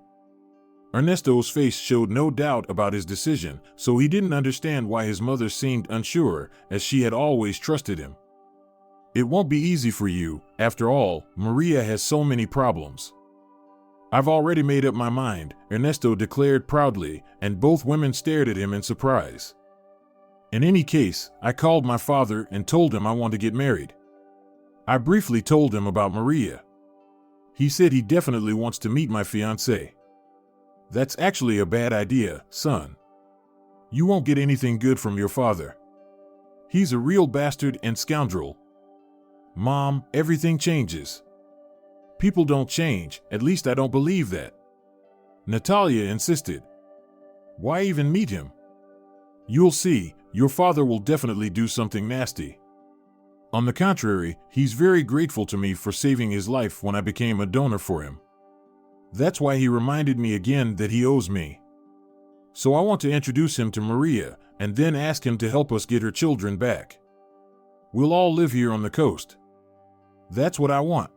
Ernesto's face showed no doubt about his decision, so he didn't understand why his mother seemed unsure, as she had always trusted him. "It won't be easy for you. After all, Maria has so many problems." "I've already made up my mind," Ernesto declared proudly, and both women stared at him in surprise. "In any case, I called my father and told him I want to get married. I briefly told him about Maria. He said he definitely wants to meet my fiancée." "That's actually a bad idea, son. You won't get anything good from your father. He's a real bastard and scoundrel." "Mom, everything changes." "People don't change, at least I don't believe that." Natalia insisted. "Why even meet him? You'll see, your father will definitely do something nasty. On the contrary, he's very grateful to me for saving his life when I became a donor for him. That's why he reminded me again that he owes me. So I want to introduce him to Maria, and then ask him to help us get her children back. We'll all live here on the coast. That's what I want."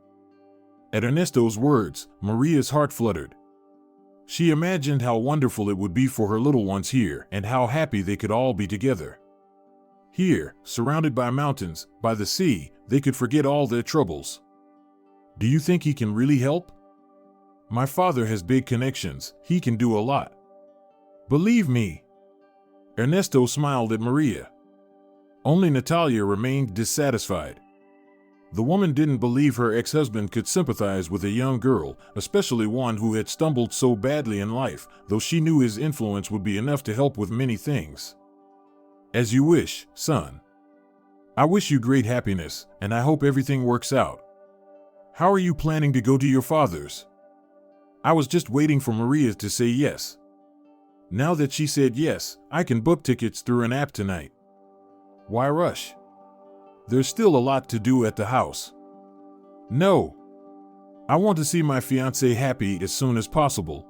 At Ernesto's words, Maria's heart fluttered. She imagined how wonderful it would be for her little ones here and how happy they could all be together. Here, surrounded by mountains, by the sea, they could forget all their troubles. "Do you think he can really help? My father has big connections, he can do a lot. Believe me." Ernesto smiled at Maria. Only Natalia remained dissatisfied. The woman didn't believe her ex-husband could sympathize with a young girl, especially one who had stumbled so badly in life, though she knew his influence would be enough to help with many things. "As you wish, son. I wish you great happiness, and I hope everything works out. How are you planning to go to your father's?" "I was just waiting for Maria to say yes. Now that she said yes, I can book tickets through an app tonight." "Why rush? There's still a lot to do at the house." "No. I want to see my fiancée happy as soon as possible.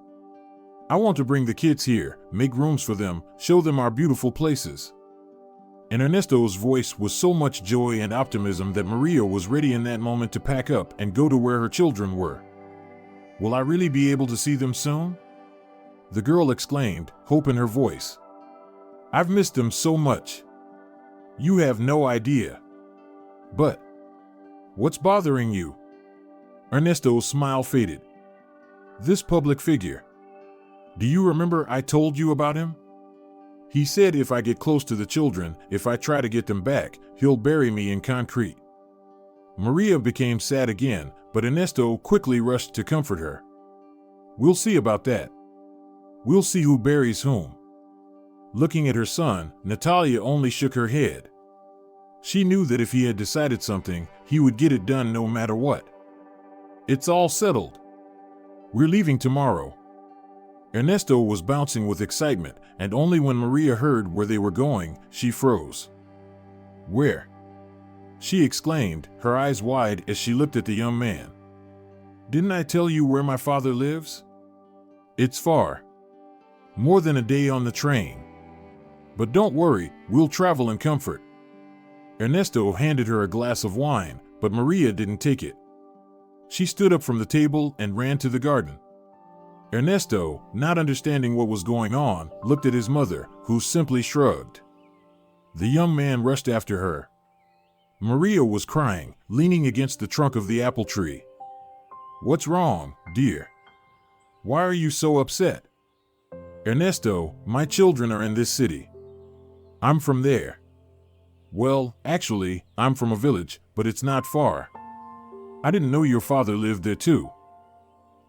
I want to bring the kids here, make rooms for them, show them our beautiful places." In Ernesto's voice was so much joy and optimism that Maria was ready in that moment to pack up and go to where her children were. "Will I really be able to see them soon?" the girl exclaimed, hope in her voice. "I've missed them so much. You have no idea." "But What's bothering you? Ernesto's smile faded. This public figure. Do you remember I told you about him? He said if I get close to the children, if I try to get them back, he'll bury me in concrete. Maria became sad again, but Ernesto quickly rushed to comfort her. We'll see about that. We'll see who buries whom. Looking at her son, Natalia only shook her head. She knew that if he had decided something, he would get it done no matter what. It's all settled. We're leaving tomorrow. Ernesto was bouncing with excitement, and only when Maria heard where they were going, she froze. Where? She exclaimed, her eyes wide as she looked at the young man. Didn't I tell you where my father lives? It's far. More than a day on the train. But don't worry, we'll travel in comfort. Ernesto handed her a glass of wine, but Maria didn't take it. She stood up from the table and ran to the garden. Ernesto, not understanding what was going on, looked at his mother, who simply shrugged. The young man rushed after her. Maria was crying, leaning against the trunk of the apple tree. What's wrong, dear? Why are you so upset? Ernesto, my children are in this city. I'm from there. Well, actually, I'm from a village, but it's not far. I didn't know your father lived there too.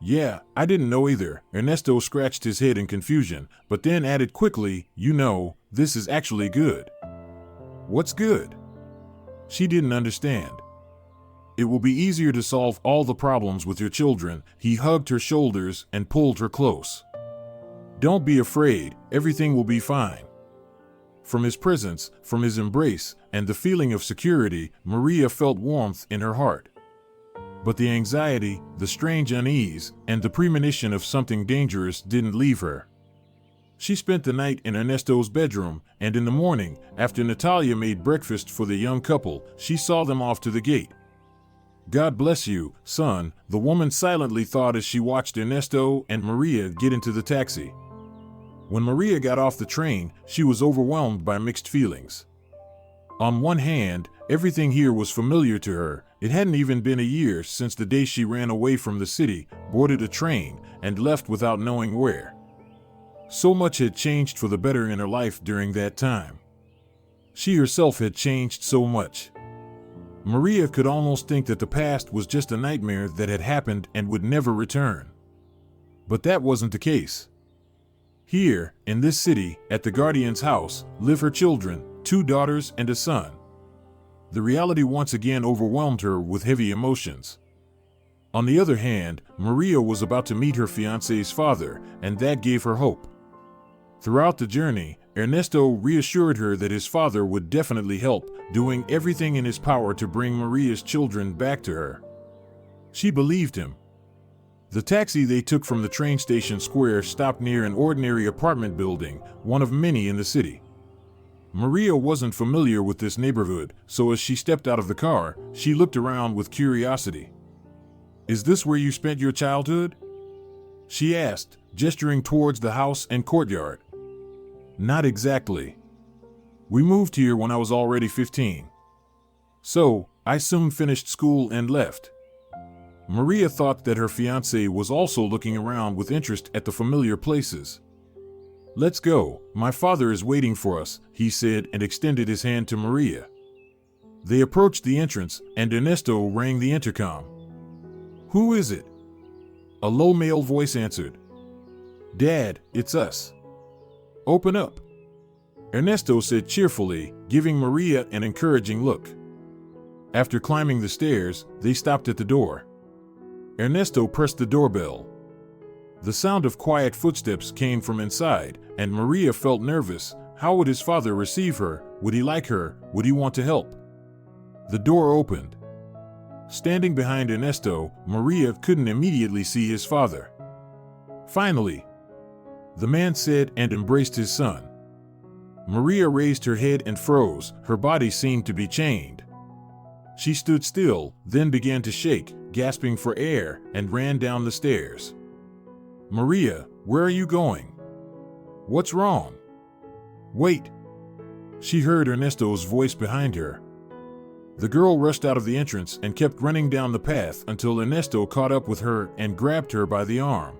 Yeah, I didn't know either. Ernesto scratched his head in confusion, but then added quickly, you know, this is actually good. What's good? She didn't understand. It will be easier to solve all the problems with your children. He hugged her shoulders and pulled her close. Don't be afraid, everything will be fine. From his presence, from his embrace, and the feeling of security, Maria felt warmth in her heart. But the anxiety, the strange unease, and the premonition of something dangerous didn't leave her. She spent the night in Ernesto's bedroom, and in the morning, after Natalia made breakfast for the young couple, she saw them off to the gate. God bless you, son, the woman silently thought as she watched Ernesto and Maria get into the taxi. When Maria got off the train, she was overwhelmed by mixed feelings. On one hand, everything here was familiar to her. It hadn't even been a year since the day she ran away from the city, boarded a train, and left without knowing where. So much had changed for the better in her life during that time. She herself had changed so much. Maria could almost think that the past was just a nightmare that had happened and would never return. But that wasn't the case. Here, in this city, at the guardian's house, live her children, 2 daughters and a son. The reality once again overwhelmed her with heavy emotions. On the other hand, Maria was about to meet her fiancé's father, and that gave her hope. Throughout the journey, Ernesto reassured her that his father would definitely help, doing everything in his power to bring Maria's children back to her. She believed him. The taxi they took from the train station square stopped near an ordinary apartment building, one of many in the city. Maria wasn't familiar with this neighborhood, so as she stepped out of the car, she looked around with curiosity. Is this where you spent your childhood? She asked, gesturing towards the house and courtyard. Not exactly. We moved here when I was already 15. So, I soon finished school and left. Maria thought that her fiancé was also looking around with interest at the familiar places. Let's go, my father is waiting for us, he said and extended his hand to Maria. They approached the entrance, and Ernesto rang the intercom. Who is it? A low male voice answered. Dad, it's us. Open up. Ernesto said cheerfully, giving Maria an encouraging look. After climbing the stairs, they stopped at the door. Ernesto pressed the doorbell. The sound of quiet footsteps came from inside, and Maria felt nervous. How would his father receive her? Would he like her? Would he want to help? The door opened. Standing behind Ernesto, Maria couldn't immediately see his father. Finally, the man said and embraced his son. Maria raised her head and froze. Her body seemed to be chained. She stood still, then began to shake, gasping for air, and ran down the stairs. Maria, where are you going? What's wrong? Wait. She heard Ernesto's voice behind her. The girl rushed out of the entrance and kept running down the path until Ernesto caught up with her and grabbed her by the arm.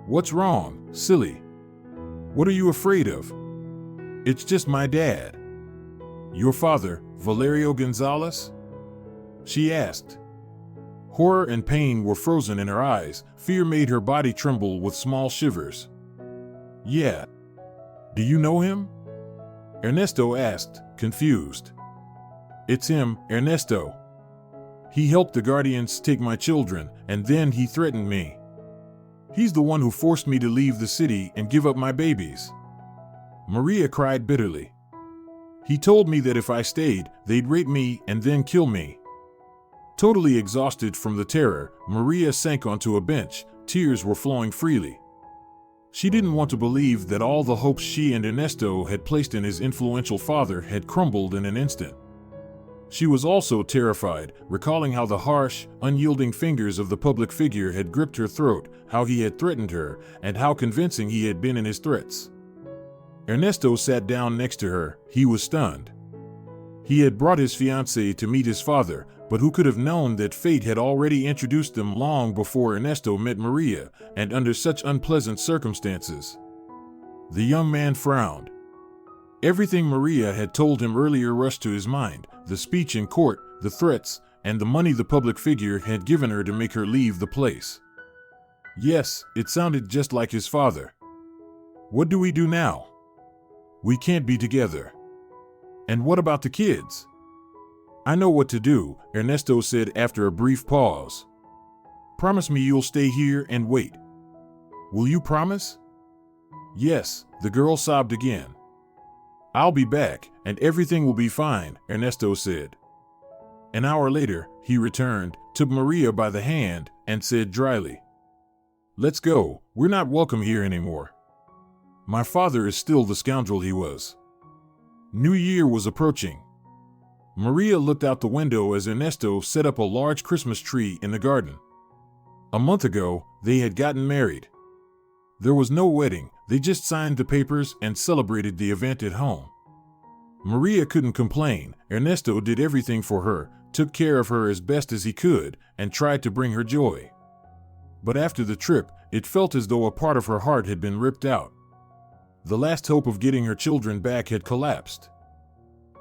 "What's wrong, silly? What are you afraid of?" "It's just my dad." "Your father, Valerio Gonzalez?" she asked. Horror and pain were frozen in her eyes. Fear made her body tremble with small shivers. "Yeah. Do you know him?" Ernesto asked, confused. "It's him, Ernesto. He helped the Guardians take my children, and then he threatened me. He's the one who forced me to leave the city and give up my babies." Maria cried bitterly. "He told me that if I stayed, they'd rape me and then kill me." Totally exhausted from the terror, Maria sank onto a bench. Tears were flowing freely. She didn't want to believe that all the hopes she and Ernesto had placed in his influential father had crumbled in an instant. She was also terrified, recalling how the harsh, unyielding fingers of the public figure had gripped her throat, how he had threatened her, and how convincing he had been in his threats. Ernesto sat down next to her. He was stunned. He had brought his fiancée to meet his father, but who could have known that fate had already introduced them long before Ernesto met Maria, and under such unpleasant circumstances? The young man frowned. Everything Maria had told him earlier rushed to his mind: the speech in court, the threats, and the money the public figure had given her to make her leave the place. Yes, it sounded just like his father. "What do we do now? We can't be together. And what about the kids?" "I know what to do," Ernesto said after a brief pause. "Promise me you'll stay here and wait." "Will you promise?" "Yes," the girl sobbed again. "I'll be back, and everything will be fine," Ernesto said. An hour later, he returned, took Maria by the hand, and said dryly, "Let's go. We're not welcome here anymore. My father is still the scoundrel he was." New Year was approaching. Maria looked out the window as Ernesto set up a large Christmas tree in the garden. A month ago, they had gotten married. There was no wedding, they just signed the papers and celebrated the event at home. Maria couldn't complain. Ernesto did everything for her, took care of her as best as he could, and tried to bring her joy. But after the trip, it felt as though a part of her heart had been ripped out. The last hope of getting her children back had collapsed.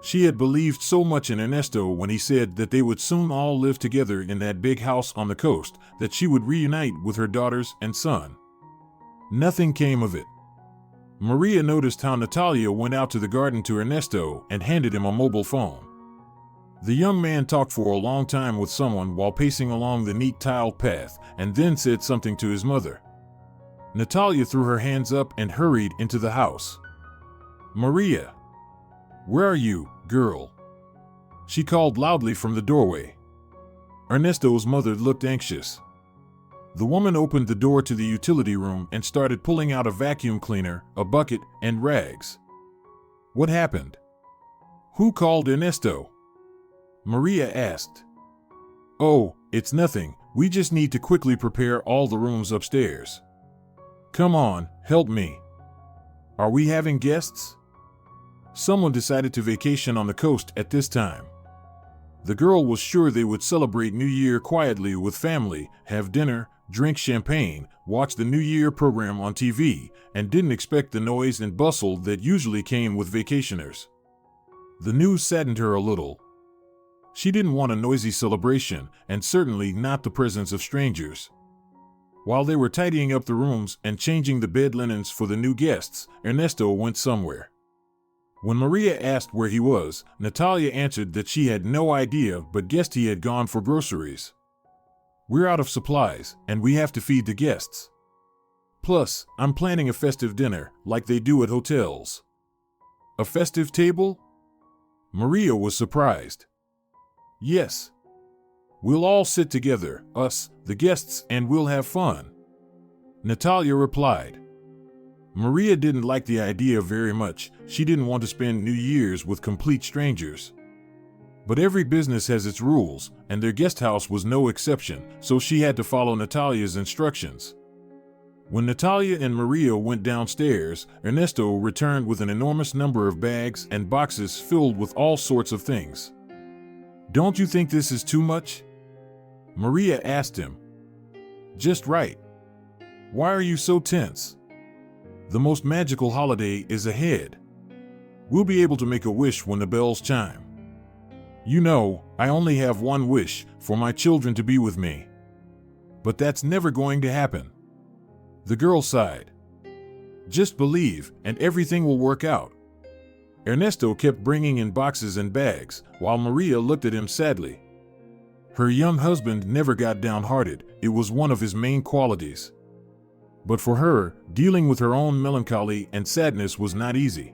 She had believed so much in Ernesto when he said that they would soon all live together in that big house on the coast, that she would reunite with her daughters and son. Nothing came of it. Maria noticed how Natalia went out to the garden to Ernesto and handed him a mobile phone. The young man talked for a long time with someone while pacing along the neat tiled path, and then said something to his mother. Natalia threw her hands up and hurried into the house. "Maria! Where are you, girl?" she called loudly from the doorway. Ernesto's mother looked anxious. The woman opened the door to the utility room and started pulling out a vacuum cleaner, a bucket, and rags. "What happened? Who called Ernesto?" Maria asked. "Oh, it's nothing. We just need to quickly prepare all the rooms upstairs. Come on, help me. Are we having guests?" Someone decided to vacation on the coast at this time. The girl was sure they would celebrate New Year quietly with family, have dinner, drink champagne, watch the New Year program on TV, and didn't expect the noise and bustle that usually came with vacationers. The news saddened her a little. She didn't want a noisy celebration, and certainly not the presence of strangers. While they were tidying up the rooms and changing the bed linens for the new guests, Ernesto went somewhere. When Maria asked where he was, Natalia answered that she had no idea but guessed he had gone for groceries. "We're out of supplies, and we have to feed the guests. Plus, I'm planning a festive dinner, like they do at hotels." "A festive table?" Maria was surprised. "Yes. We'll all sit together, us, the guests, and we'll have fun," Natalia replied. Maria didn't like the idea very much. She didn't want to spend New Year's with complete strangers. But every business has its rules, and their guest house was no exception, so she had to follow Natalia's instructions. When Natalia and Maria went downstairs, Ernesto returned with an enormous number of bags and boxes filled with all sorts of things. Don't you think this is too much? Maria asked him. Just right. Why are you so tense? The most magical holiday is ahead. We'll be able to make a wish when the bells chime. You know, I only have one wish, for my children to be with me. But that's never going to happen. The girl sighed. Just believe, and everything will work out. Ernesto kept bringing in boxes and bags, while Maria looked at him sadly. Her young husband never got downhearted, it was one of his main qualities. But for her, dealing with her own melancholy and sadness was not easy.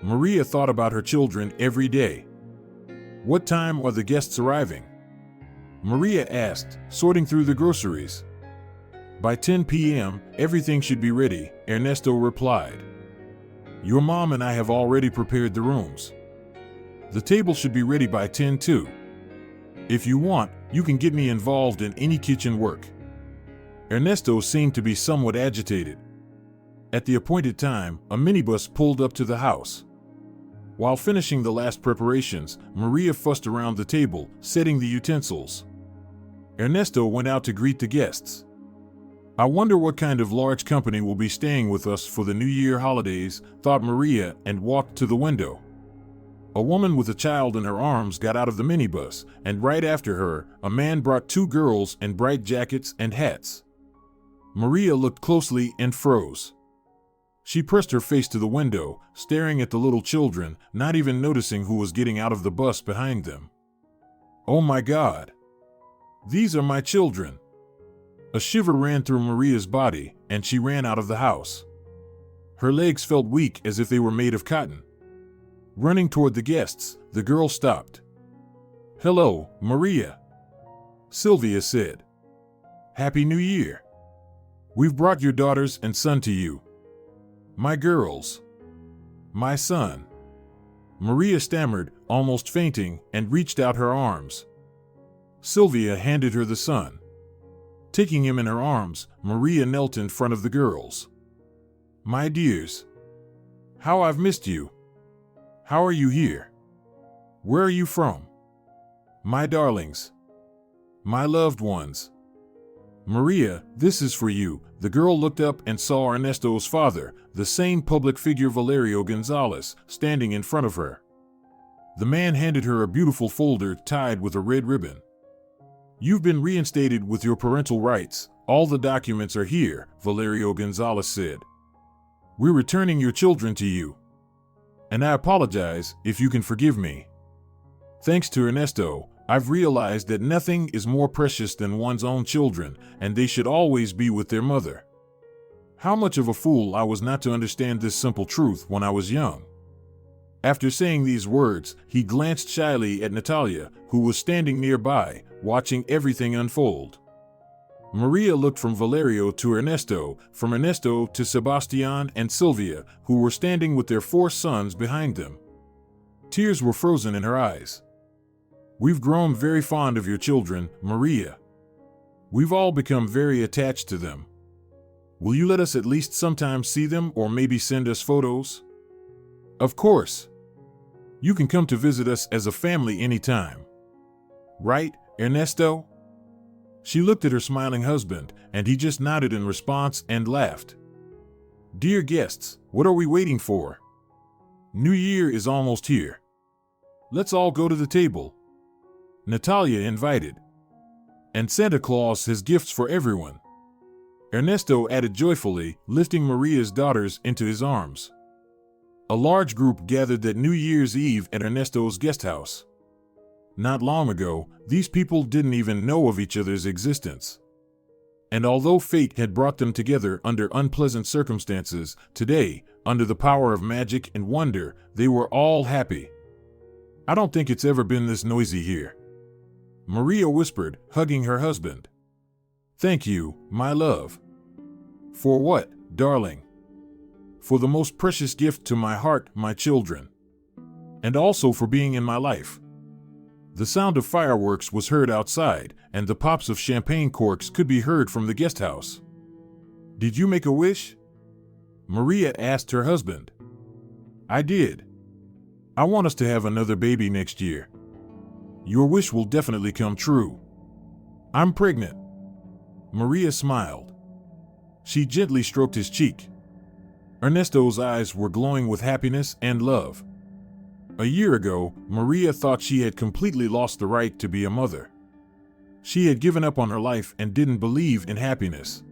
Maria thought about her children every day. What time are the guests arriving? Maria asked, sorting through the groceries. By 10 p.m., everything should be ready, Ernesto replied. Your mom and I have already prepared the rooms. The table should be ready by 10 too. If you want, you can get me involved in any kitchen work. Ernesto seemed to be somewhat agitated. At the appointed time, a minibus pulled up to the house. While finishing the last preparations, Maria fussed around the table, setting the utensils. Ernesto went out to greet the guests. I wonder what kind of large company will be staying with us for the New Year holidays, thought Maria, and walked to the window. A woman with a child in her arms got out of the minibus, and right after her, a man brought two girls in bright jackets and hats. Maria looked closely and froze. She pressed her face to the window, staring at the little children, not even noticing who was getting out of the bus behind them. Oh my God! These are my children! A shiver ran through Maria's body, and she ran out of the house. Her legs felt weak as if they were made of cotton. Running toward the guests, the girl stopped. Hello, Maria, Sylvia said. Happy New Year. We've brought your daughters and son to you. My girls. My son. Maria stammered, almost fainting, and reached out her arms. Sylvia handed her the son. Taking him in her arms, Maria knelt in front of the girls. My dears. How I've missed you. How are you here? Where are you from? My darlings. My loved ones. Maria, this is for you. The girl looked up and saw Ernesto's father, the same public figure Valerio Gonzalez, standing in front of her. The man handed her a beautiful folder tied with a red ribbon. You've been reinstated with your parental rights. All the documents are here, Valerio Gonzalez said. We're returning your children to you. And I apologize, if you can forgive me. Thanks to Ernesto, I've realized that nothing is more precious than one's own children, and they should always be with their mother. How much of a fool I was not to understand this simple truth when I was young. After saying these words, he glanced shyly at Natalia, who was standing nearby, watching everything unfold. Maria looked from Valerio to Ernesto, from Ernesto to Sebastian and Sylvia, who were standing with their 4 sons behind them. Tears were frozen in her eyes. We've grown very fond of your children, Maria. We've all become very attached to them. Will you let us at least sometimes see them or maybe send us photos? Of course. You can come to visit us as a family anytime. Right, Ernesto? She looked at her smiling husband, and he just nodded in response and laughed. Dear guests, what are we waiting for? New Year is almost here. Let's all go to the table. Natalia invited. And Santa Claus has gifts for everyone. Ernesto added joyfully, lifting Maria's daughters into his arms. A large group gathered that New Year's Eve at Ernesto's guest house. Not long ago, these people didn't even know of each other's existence. And although fate had brought them together under unpleasant circumstances, today, under the power of magic and wonder, they were all happy. I don't think it's ever been this noisy here. Maria whispered, hugging her husband. Thank you, my love. For what, darling? For the most precious gift to my heart, my children. And also for being in my life. The sound of fireworks was heard outside, and the pops of champagne corks could be heard from the guest house. Did you make a wish? Maria asked her husband. I did. I want us to have another baby next year. Your wish will definitely come true. I'm pregnant. Maria smiled. She gently stroked his cheek. Ernesto's eyes were glowing with happiness and love. A year ago, Maria thought she had completely lost the right to be a mother. She had given up on her life and didn't believe in happiness.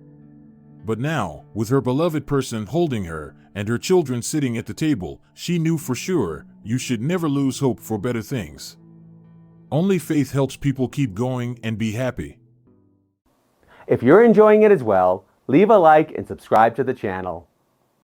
But now, with her beloved person holding her and her children sitting at the table, she knew for sure you should never lose hope for better things. Only faith helps people keep going and be happy. If you're enjoying it as well, leave a like and subscribe to the channel.